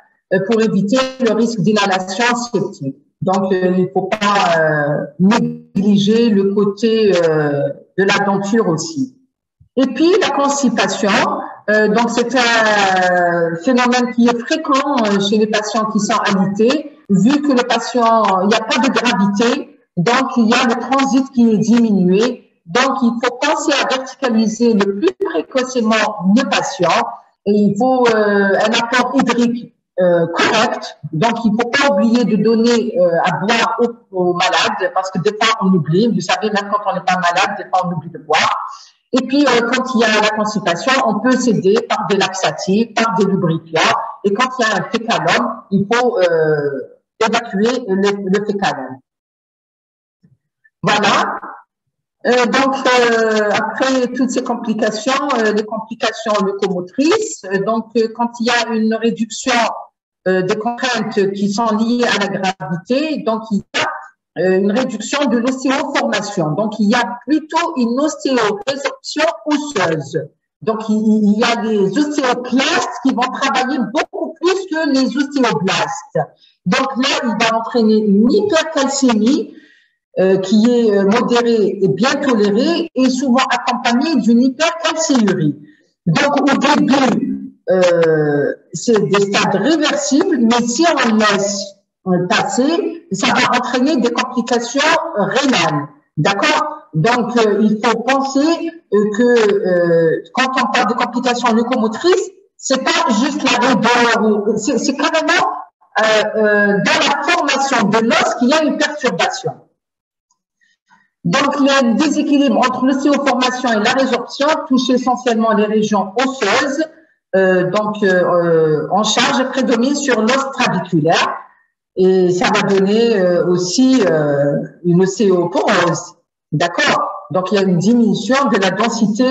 pour éviter le risque d'inhalation septique. Donc, il ne faut pas négliger le côté de la denture aussi. Et puis, la constipation, donc c'est un phénomène qui est fréquent chez les patients qui sont alités, vu que le patient, il n'y a pas de gravité, donc il y a le transit qui est diminué. Donc, il faut penser à verticaliser le plus précocement le patient et il faut un apport hydrique correct. Donc, il ne faut pas oublier de donner à boire aux malades parce que des fois, on oublie. Vous savez, même quand on n'est pas malade, des fois, on oublie de boire. Et puis, quand il y a la constipation, on peut s'aider par des laxatifs, par des lubrifiants. Et quand il y a un fécalum, il faut évacuer le fécalum. Voilà. Donc, après toutes ces complications, les complications locomotrices, donc quand il y a une réduction des contraintes qui sont liées à la gravité, donc il y a une réduction de l'ostéoformation. Donc, il y a plutôt une ostéorésorption osseuse. Donc, il y a des ostéoclastes qui vont travailler beaucoup plus que les ostéoblastes. Donc là, il va entraîner une hypercalcémie qui est modérée et bien tolérée et souvent accompagnée d'une hypercalcéurie. Donc, au début, c'est des stades réversibles, mais si on laisse passer, ça va entraîner des complications rénales. D'accord? Donc, il faut penser que quand on parle de complications locomotrices, c'est pas juste la douleur, c'est carrément dans la formation de l'os qu'il y a une perturbation. Donc, le déséquilibre entre l'ostéoformation et la résorption touche essentiellement les régions osseuses, en charge et prédomine sur l'os trabéculaire. Et ça va donner aussi une ostéoporose. D'accord? Donc, il y a une diminution de la densité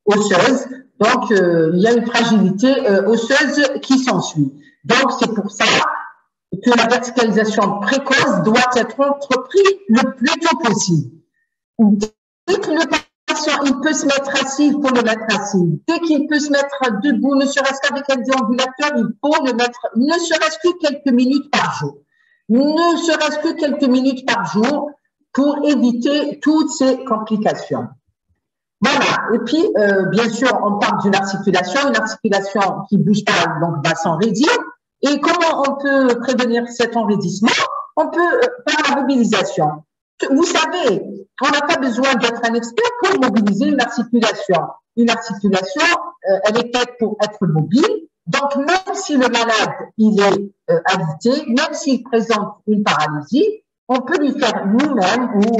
osseuse. Donc, il y a une fragilité osseuse qui s'ensuit. Donc, c'est pour ça que la verticalisation précoce doit être entreprise le plus tôt possible. Dès que le patient il peut se mettre assis, il faut le mettre assis. Dès qu'il peut se mettre debout, ne serait-ce qu'avec un déambulateur, il faut le mettre, ne serait-ce que quelques minutes par jour. Ne serait-ce que quelques minutes par jour pour éviter toutes ces complications. Voilà. Et puis, bien sûr, on parle d'une articulation qui ne bouge pas, donc va s'enraidir. Et comment on peut prévenir cet enraidissement? On peut par la mobilisation. Vous savez, on n'a pas besoin d'être un expert pour mobiliser une articulation. Une articulation, elle est faite pour être mobile. Donc, même si le malade, il est alité, même s'il présente une paralysie, on peut lui faire nous-mêmes ou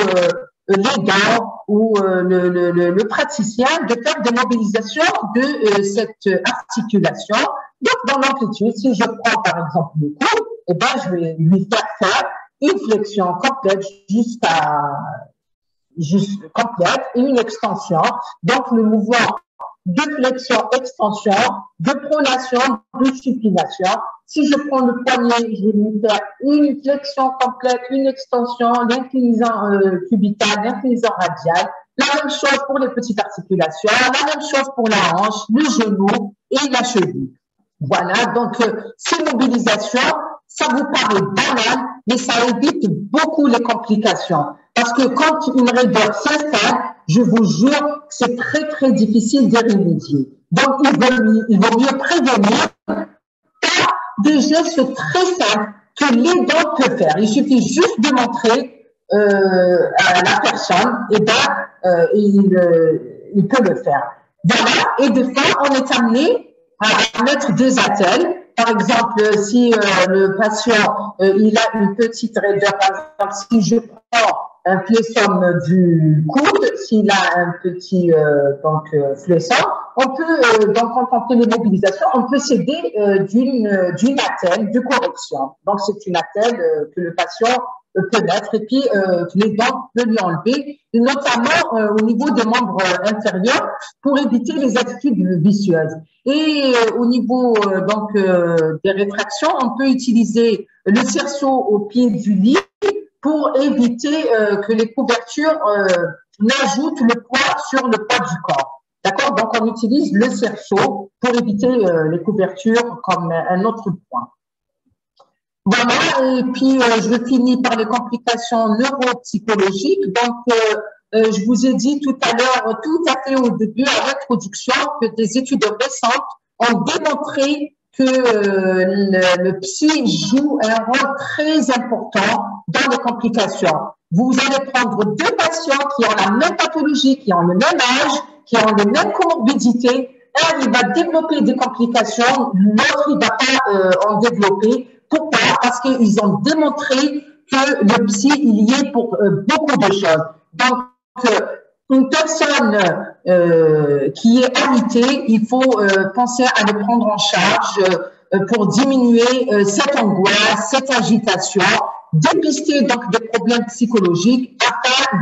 l'aidant ou le praticien de faire des mobilisations de cette articulation. Donc, dans l'amplitude, si je prends par exemple le cou, eh ben, je vais lui faire une flexion complète complète et une extension. Donc, le mouvement de flexion-extension, de pronation, de supination. Si je prends le poignet, je vais lui faire une flexion complète, une extension, l'inclinaison cubitale, l'inclinaison radiale. La même chose pour les petites articulations, la même chose pour la hanche, le genou et la cheville. Voilà, donc ces mobilisations, ça vous paraît banal, mais ça évite beaucoup les complications. Parce que quand une raideur s'installe, je vous jure que c'est très, très difficile de remédier. Donc, il vaut mieux prévenir par des gestes très simples que l'aidant peut faire. Il suffit juste de montrer à la personne, et il peut le faire. Voilà, et des fois, on est amené à mettre des attelles. Par exemple, si le patient il a une petite raideur, par exemple, si je prends un flessum du coude, s'il a un petit flessum, on peut, donc quand on fait les mobilisations, on peut s'aider d'une attelle de correction. Donc c'est une attelle que le patient peut mettre et puis les dents peut lui enlever, notamment au niveau des membres inférieurs pour éviter les attitudes vicieuses. Et au niveau des rétractions, on peut utiliser le cerceau au pied du lit pour éviter que les couvertures n'ajoutent le poids sur le poids du corps. D'accord? Donc, on utilise le cerceau pour éviter les couvertures comme un autre point. Voilà, et puis je finis par les complications neuropsychologiques. Donc, je vous ai dit tout à l'heure, tout à fait au début, à l'introduction, que des études récentes ont démontré que le psy joue un rôle très important dans les complications. Vous allez prendre deux patients qui ont la même pathologie, qui ont le même âge, qui ont les mêmes comorbidités. Un, il va développer des complications, l'autre, il ne va pas en développer. Pourquoi? Parce qu'ils ont démontré que le psy, il y est pour beaucoup de choses. Donc, une personne qui est alitée, il faut penser à le prendre en charge pour diminuer cette angoisse, cette agitation, dépister donc des problèmes psychologiques afin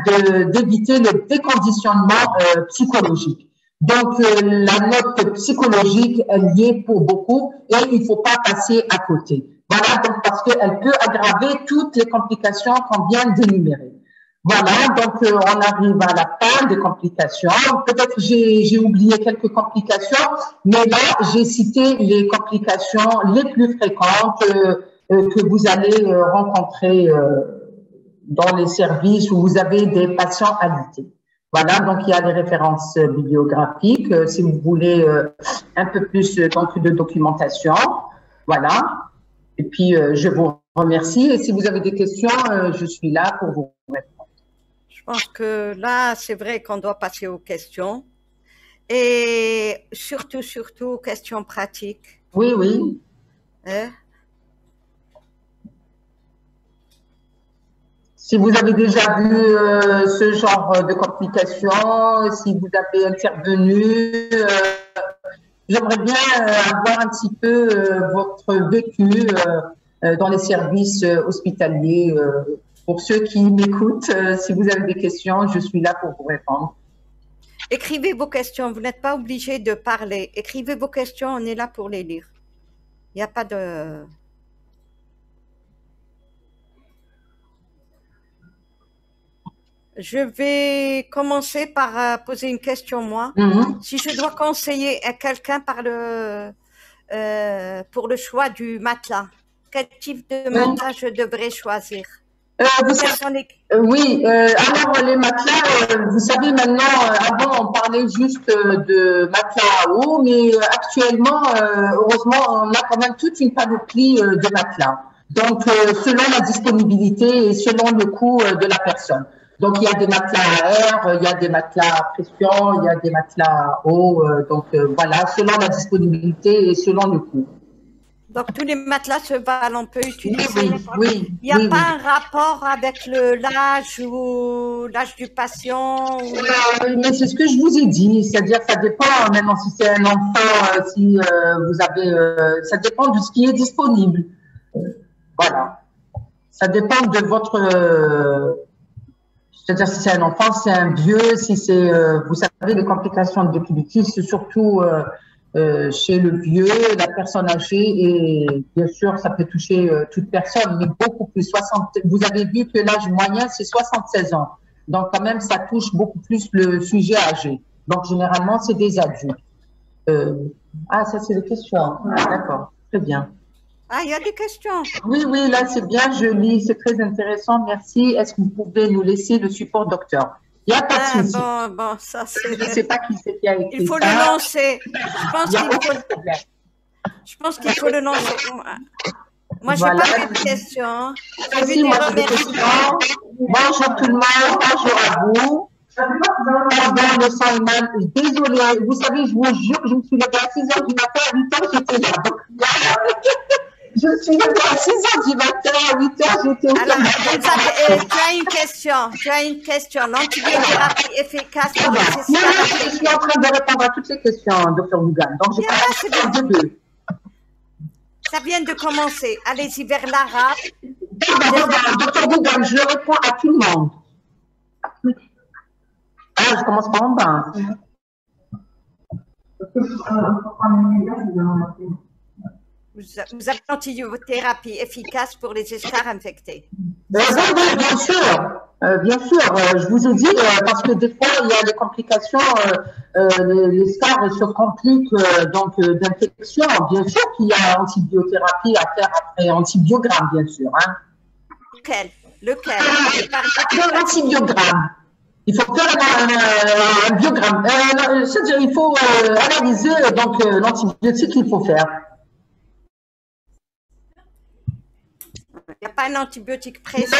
d'éviter le déconditionnement psychologique. Donc, la note psychologique, elle y est pour beaucoup et il ne faut pas passer à côté. Voilà, donc parce qu'elle peut aggraver toutes les complications qu'on vient d'énumérer. Voilà, donc on arrive à la fin des complications. Peut-être j'ai oublié quelques complications, mais là, j'ai cité les complications les plus fréquentes que vous allez rencontrer dans les services où vous avez des patients alités. Voilà, donc il y a des références bibliographiques, si vous voulez un peu plus de documentation. Voilà. Et puis, je vous remercie. Et si vous avez des questions, je suis là pour vous répondre. Je pense que là, c'est vrai qu'on doit passer aux questions. Et surtout, questions pratiques. Oui, oui. Hein? Si vous avez déjà vu ce genre de complications, si vous avez intervenu, j'aimerais bien avoir un petit peu votre vécu dans les services hospitaliers. Pour ceux qui m'écoutent, si vous avez des questions, je suis là pour vous répondre. Écrivez vos questions, vous n'êtes pas obligé de parler. Écrivez vos questions, on est là pour les lire. Il n'y a pas de... Je vais commencer par poser une question, moi. Si je dois conseiller à quelqu'un pour le choix du matelas, quel type de matelas je devrais choisir? Oui, alors les matelas, vous savez maintenant, avant on parlait juste de matelas à eau, mais actuellement, heureusement, on a quand même toute une panoplie de matelas. Donc, selon la disponibilité et selon le coût de la personne. Donc, il y a des matelas à air, il y a des matelas à pression, il y a des matelas à eau. Donc, voilà, selon la disponibilité et selon le coût. Donc, tous les matelas se valent, on peut utiliser. Oui, il n'y a pas un rapport avec l'âge ou l'âge du patient mais c'est ce que je vous ai dit, c'est-à-dire ça dépend, maintenant si c'est un enfant, si vous avez, ça dépend de ce qui est disponible. Voilà. Ça dépend de votre... c'est-à-dire si c'est un enfant, si c'est un vieux, si c'est... vous savez, les complications de l'épilepsie, c'est surtout chez le vieux, la personne âgée, et bien sûr, ça peut toucher toute personne, mais beaucoup plus. 60, vous avez vu que l'âge moyen, c'est 76 ans. Donc, quand même, ça touche beaucoup plus le sujet âgé. Donc, généralement, c'est des adultes. Ça, c'est les questions. D'accord, très bien. Ah, il y a des questions. Oui, oui, là, c'est bien, je lis, c'est très intéressant, merci. Est-ce que vous pouvez nous laisser le support docteur? Il n'y a pas de souci. Bon, ça c'est... Je ne sais pas qui c'est qui a écrit ça. Il faut le lancer. Je pense qu'il faut le lancer. Moi, je n'ai pas de questions. Merci, moi, j'ai des questions. Bonjour tout le monde, bonjour à vous. Pardon, le sang est mal. Désolée, vous savez, je vous jure, je me suis levée à 6 h du matin, à 8 h, j'étais là. Je suis levée à 6 heures du matin, à 8 heures, j'étais au Alors, tu as une question. L'antibiothérapie efficace pour les escarres. Je suis en train de répondre à toutes les questions, Dr. Bougan. Donc, j'ai pas de deux. Ça vient de commencer. Allez-y vers l'arabe. Dr. Bougan, je réponds à tout le monde. Ah, je commence par en bas. Vous avez une antibiothérapie efficace pour les escarres infectés. Bien sûr. Je vous ai dit, parce que des fois, il y a des complications, les stars se compliquent d'infection. Bien sûr qu'il y a antibiothérapie à faire après antibiogramme, bien sûr. Hein. Lequel L'antibiogramme. Il faut faire un biogramme. C'est-à-dire, il faut analyser l'antibiotique qu'il faut faire. Il n'y a pas un antibiotique précis.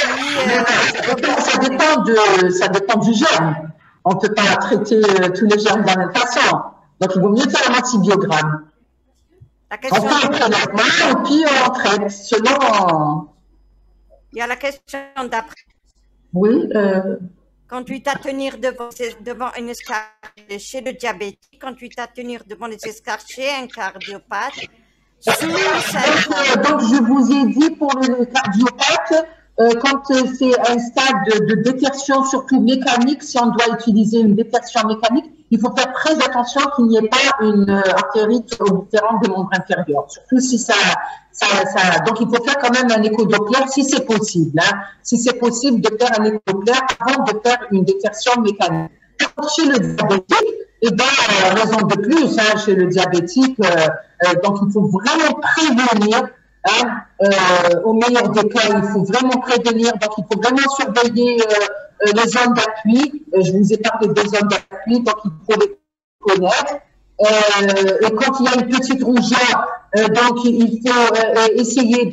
Ça dépend du germe. On ne peut pas traiter tous les germes de la même façon. Donc, il vaut mieux faire un antibiogramme. On fait un prélèvement et puis on traite selon. Il y a la question d'après. Oui. Conduite à tenir devant une escarre chez le diabétique, conduite à tenir devant les escarres chez un cardiopathe. Donc, je vous ai dit pour le cardiopathe, quand c'est un stade de détertion, surtout mécanique, si on doit utiliser une détertion mécanique, il faut faire très attention qu'il n'y ait pas une artérite différente des membres inférieurs. Surtout si donc il faut faire quand même un échodoppler si c'est possible. Hein. Si c'est possible de faire un échodoppler avant de faire une détertion mécanique. Chez le diabétique, raison de plus, hein, chez le diabétique, donc il faut vraiment prévenir. Hein, au meilleur des cas, il faut vraiment prévenir. Donc il faut vraiment surveiller les zones d'appui. Je vous ai parlé des zones d'appui, donc il faut les connaître. Et quand il y a une petite rougeur, donc il faut essayer de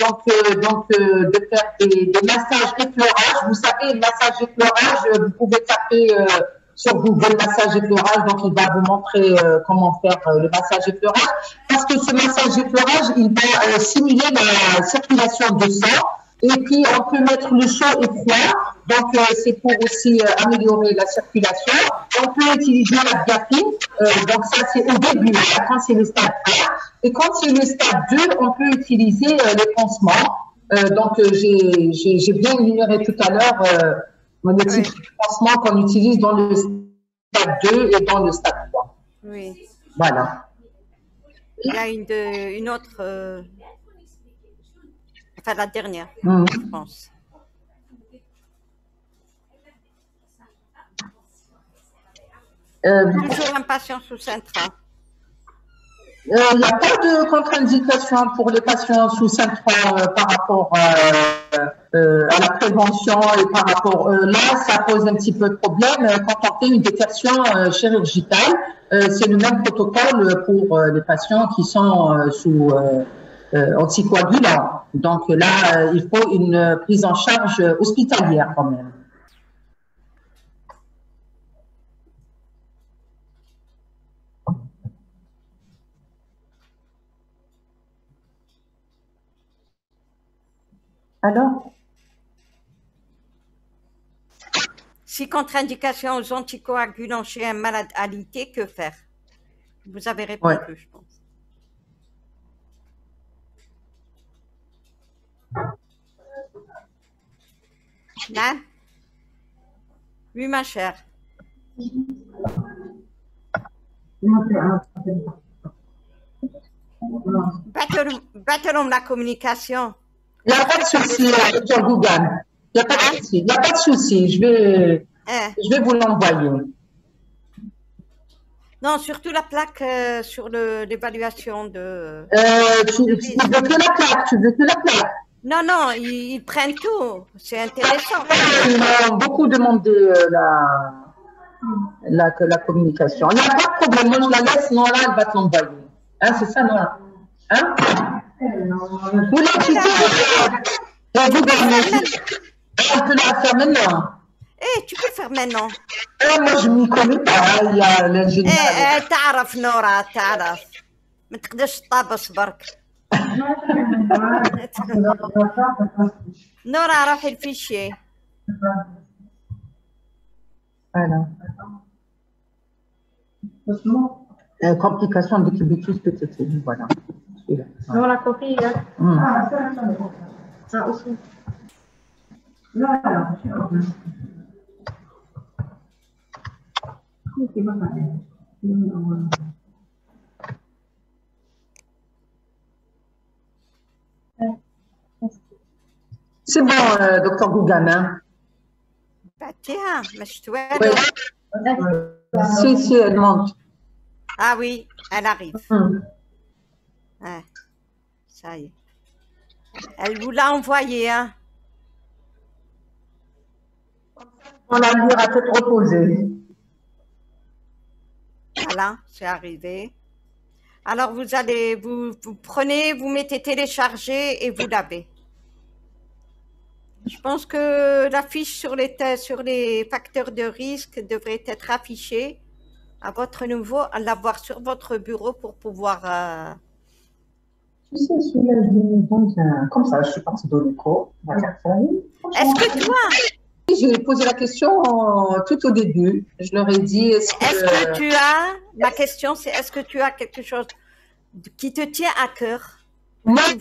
faire des massages effleurage. Vous savez, le massage effleurage, vous pouvez taper sur Google massage effleurage, donc il va vous montrer comment faire le massage effleurage, parce que ce massage effleurage, il va simuler la circulation du sang, et puis on peut mettre le chaud et froid, donc c'est pour aussi améliorer la circulation. On peut utiliser la biafine, donc ça c'est au début, quand c'est le stade 1, et quand c'est le stade 2, on peut utiliser les pansements. Donc j'ai bien énuméré tout à l'heure le type de pansement qu'on utilise dans le stade 2 et dans le stade 3. Oui. Voilà. Il y a une autre, enfin la dernière, je pense. Toujours un patient sous Synthra. Il n'y a pas de contre-indication pour les patients sous Synthra par rapport à la prévention et par rapport là, ça pose un petit peu de problème quand on fait une détection chirurgicale. C'est le même protocole pour les patients qui sont sous anticoagulants. Donc là, il faut une prise en charge hospitalière quand même. Alors? Si contre-indication aux anticoagulants chez un malade alité, que faire? Vous avez répondu, je pense. Là? Oui, ma chère. Battons la communication. Il n'y a pas de souci, Dr. Gougan. Il n'y a pas de souci. Il n'y a pas de souci. Je vais vous l'envoyer. Non, surtout la plaque sur l'évaluation de. Tu veux que la plaque? Tu veux que la plaque? Non, non, ils prennent tout. C'est intéressant. Ils m'ont beaucoup demandé la communication. Il n'y a pas de problème. Moi, je la laisse. Non, là, elle va te l'envoyer. Hein, c'est ça, non? Hein? Vous la quittez? On peut la faire maintenant. Tu peux le faire maintenant. Moi, je ne m'y connais pas. Il y a l'ingénieur. تعرف نورا تعرف. ما تقدرش تطابس برك. نورا روحي الفيشي. Voilà. Complication de cubitus petit. Voilà. Non, la copie. Ça aussi. C'est bon, docteur Gougamin. Tiens, mais je te vois. Si, elle monte. Ah oui, elle arrive. Ouais, ça y est. Elle vous l'a envoyé, hein? On a lui à tête reposée. Voilà, c'est arrivé. Alors, vous allez, vous prenez, vous mettez télécharger et vous l'avez. Je pense que la fiche sur les facteurs de risque devrait être affichée à votre niveau, à l'avoir sur votre bureau pour pouvoir... Tu sais, celui-là, je l'ai mis dans un... Comme ça, je suis partie de l'écho. Est-ce que toi... J'ai posé la question tout au début. Je leur ai dit... Est-ce que tu as... Ma question, c'est est-ce que tu as quelque chose qui te tient à cœur? Moi, à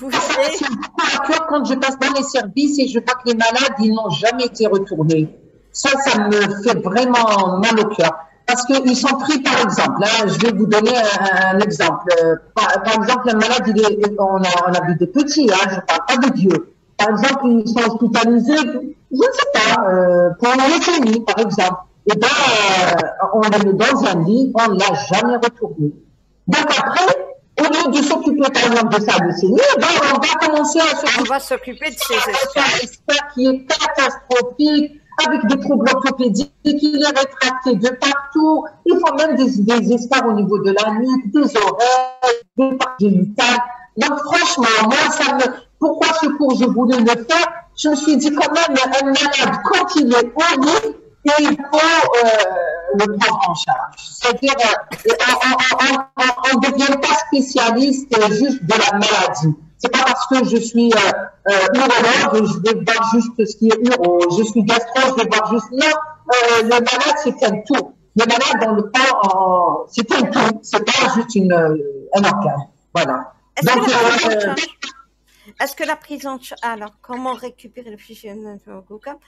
cœur quand je passe dans les services et je vois que les malades, ils n'ont jamais été retournés. Ça me fait vraiment mal au cœur. Parce qu'ils sont pris, par exemple, là, je vais vous donner un exemple. Par exemple, un malade, on a vu des petits, hein, je ne parle pas de vieux. Par exemple, ils sont hospitalisés, je ne sais pas, pour une leucémie, par exemple. Et bien, on les met dans un lit, on ne l'a jamais retourné. Donc après, au lieu de s'occuper, par exemple, de sa leucémie, on va commencer à s'occuper. On va s'occuper de ces espoirs. Qui est catastrophique, avec des troubles orthopédiques, il est rétracté de partout. Il faut même des espoirs au niveau de la nuque, des oreilles, des parties génitales. Donc, franchement, moi, pourquoi ce cours je voulais le faire? Je me suis dit, quand même, un malade, quand il est au lit, il faut le prendre en charge. C'est-à-dire, on ne devient pas spécialiste juste de la maladie. C'est pas parce que je suis urologue, je vais voir juste ce qui est uro. Je suis gastro, je vais voir juste... Non, le malade, c'est un tout. Le malade, on le prend c'est un tout. C'est pas juste un organe. Voilà. Est-ce que la prise en charge... Alors, comment récupérer le fichier Google?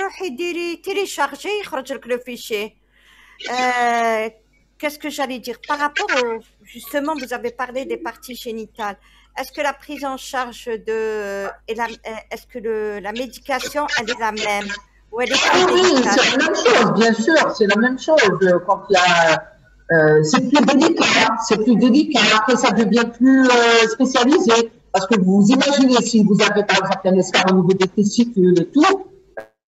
روحي ديري télécharger, يخرج لك le fichier. Qu'est-ce que j'allais dire par rapport au... Justement, vous avez parlé des parties génitales. Est-ce que la prise en charge de... Est-ce que la médication, elle est la même? Ou elle est oui, c'est la même chose, bien sûr. C'est la même chose quand il y a... c'est plus délicat. C'est plus délicat. Après, ça devient plus spécialisé. Parce que vous imaginez, si vous avez par exemple un escarre au niveau des testicules et tout,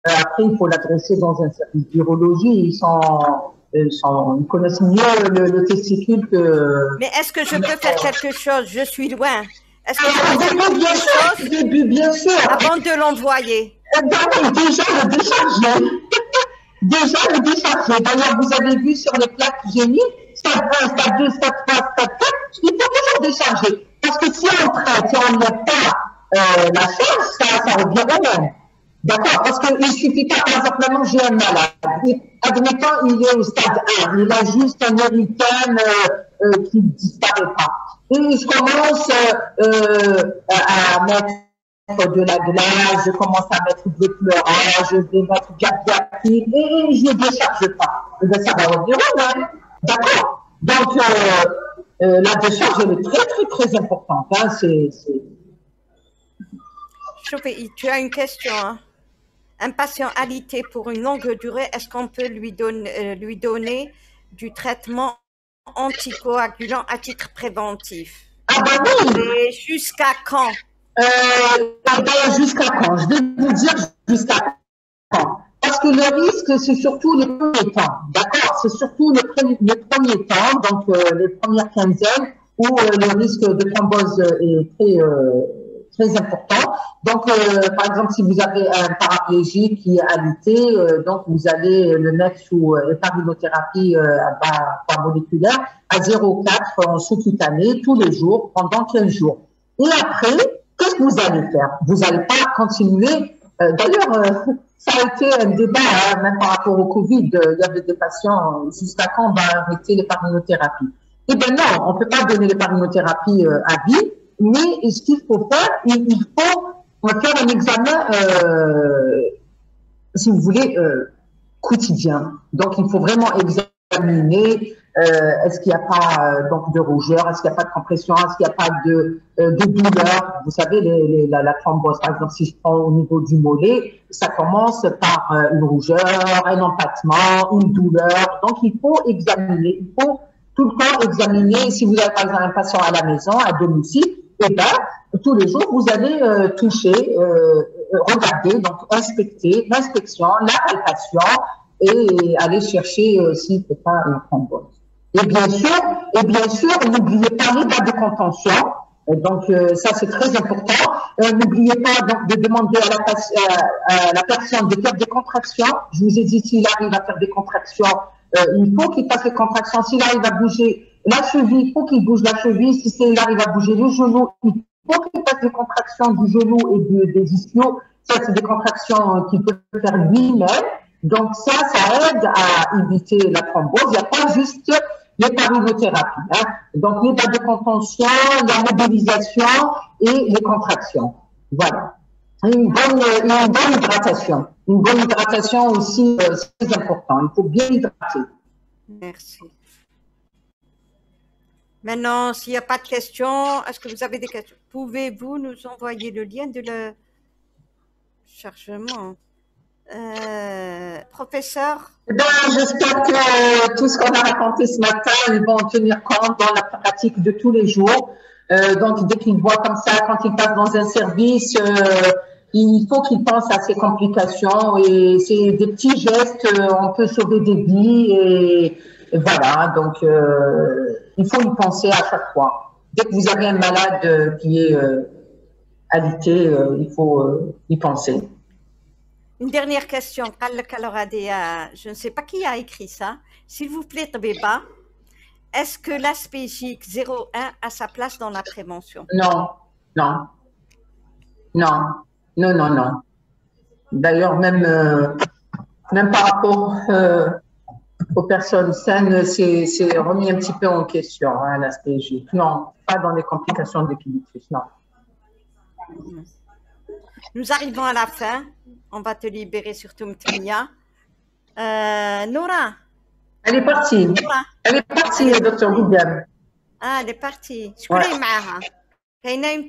après, il faut l'adresser dans un service d'urologie. Ils connaissent mieux le testicule que... Mais est-ce que je peux faire quelque chose? Je suis loin. Est-ce que je peux faire quelque chose bien sûr. Avant de l'envoyer? Déjà le décharger. Déjà le décharger. D'ailleurs, vous avez vu sur les plaques géniques, stade 1, stade 2, stade 3, stade 4, il faut toujours décharger. Parce que si on traite, si on n'a pas la charge, ça revient au même. D'accord? Parce qu'il ne suffit pas, par exemple, maintenant j'ai un malade. Admettons, il est au stade 1. Il a juste un érythème qui ne disparaît pas. Et je commence à mettre de la glace, je commence à mettre des pleurage, je vais mettre de la et je ne décharge pas. Et bien, ça va revenir au même. D'accord? Donc, la décharge, elle est très, très, très importante. Hein. Chauffé, tu as une question, hein? Un patient alité pour une longue durée, est-ce qu'on peut lui donner du traitement anticoagulant à titre préventif? Ah ben oui. Et jusqu'à quand? Jusqu'à quand? Je vais vous dire jusqu'à quand. Parce que le risque, c'est surtout les premiers temps. D'accord? C'est surtout les premiers temps, donc les premières quinzaines, où le risque de thrombose est très important. Donc, par exemple, si vous avez un paraplégique qui est alité, donc vous allez le mettre sous héparinothérapie par moléculaire à 0,4 en sous-cutané tous les jours pendant 15 jours. Et après, qu'est-ce que vous allez faire? Vous n'allez pas continuer. D'ailleurs, ça a été un débat, hein, même par rapport au Covid. Il y avait des patients, jusqu'à quand on va arrêter les parminothérapies? Eh bien non, on ne peut pas donner les parminothérapies à vie, mais ce qu'il faut faire, il faut faire un examen, si vous voulez, quotidien. Donc, il faut vraiment examiner est-ce qu'il n'y a pas donc de rougeur, est-ce qu'il n'y a pas de compression, est-ce qu'il n'y a pas de douleur. Vous savez, la thrombose, par exemple, si je prends au niveau du mollet, ça commence par une rougeur, un empattement, une douleur. Donc, il faut examiner, il faut tout le temps examiner. Si vous avez par exemple un patient à la maison, à domicile, eh ben, tous les jours, vous allez toucher, regarder, donc inspecter, l'inspection, la palpation et aller chercher s'il ne fait pas une thrombose. Et bien sûr, n'oubliez pas les dates de contention. Donc, ça, c'est très important. N'oubliez pas donc, de demander à la personne de faire des contractions. Je vous ai dit, s'il arrive à faire des contractions, il faut qu'il fasse les contractions. S'il arrive à bouger la cheville, il faut qu'il bouge la cheville. Si il arrive à bouger le genou, il faut qu'il fasse des contractions du genou et des ischios. Ça, c'est des contractions qu'il peut faire lui-même. Donc, ça aide à éviter la thrombose. Il n'y a pas juste les parminothérapies. Hein. Donc, les dates de contention, la mobilisation et les contractions. Voilà. Une bonne hydratation. Une bonne hydratation aussi, c'est très important. Il faut bien hydrater. Merci. Maintenant, s'il n'y a pas de questions, est-ce que vous avez des questions? Pouvez-vous nous envoyer le lien de le chargement? Professeur? J'espère que tout ce qu'on a raconté ce matin, ils vont en tenir compte dans la pratique de tous les jours. Donc, dès qu'ils voient comme ça, quand ils passent dans un service, il faut qu'ils pensent à ces complications et c'est des petits gestes, on peut sauver des vies et voilà. Donc, il faut y penser à chaque fois. Dès que vous avez un malade qui est alité, il faut y penser. Une dernière question. Je ne sais pas qui a écrit ça. S'il vous plaît, Tabeba, est-ce que l'aspégique 01 a sa place dans la prévention? Non, non, non, non, non, non. D'ailleurs, même par rapport aux personnes saines, c'est remis un petit peu en question, hein, l'aspégique. Non, pas dans les complications de l'équilibrus, non. Nous arrivons à la fin. On va te libérer sur Tumtmia. Noura. Elle est partie. Noura. Elle est partie, docteur William. Elle est partie. Je connais معاها.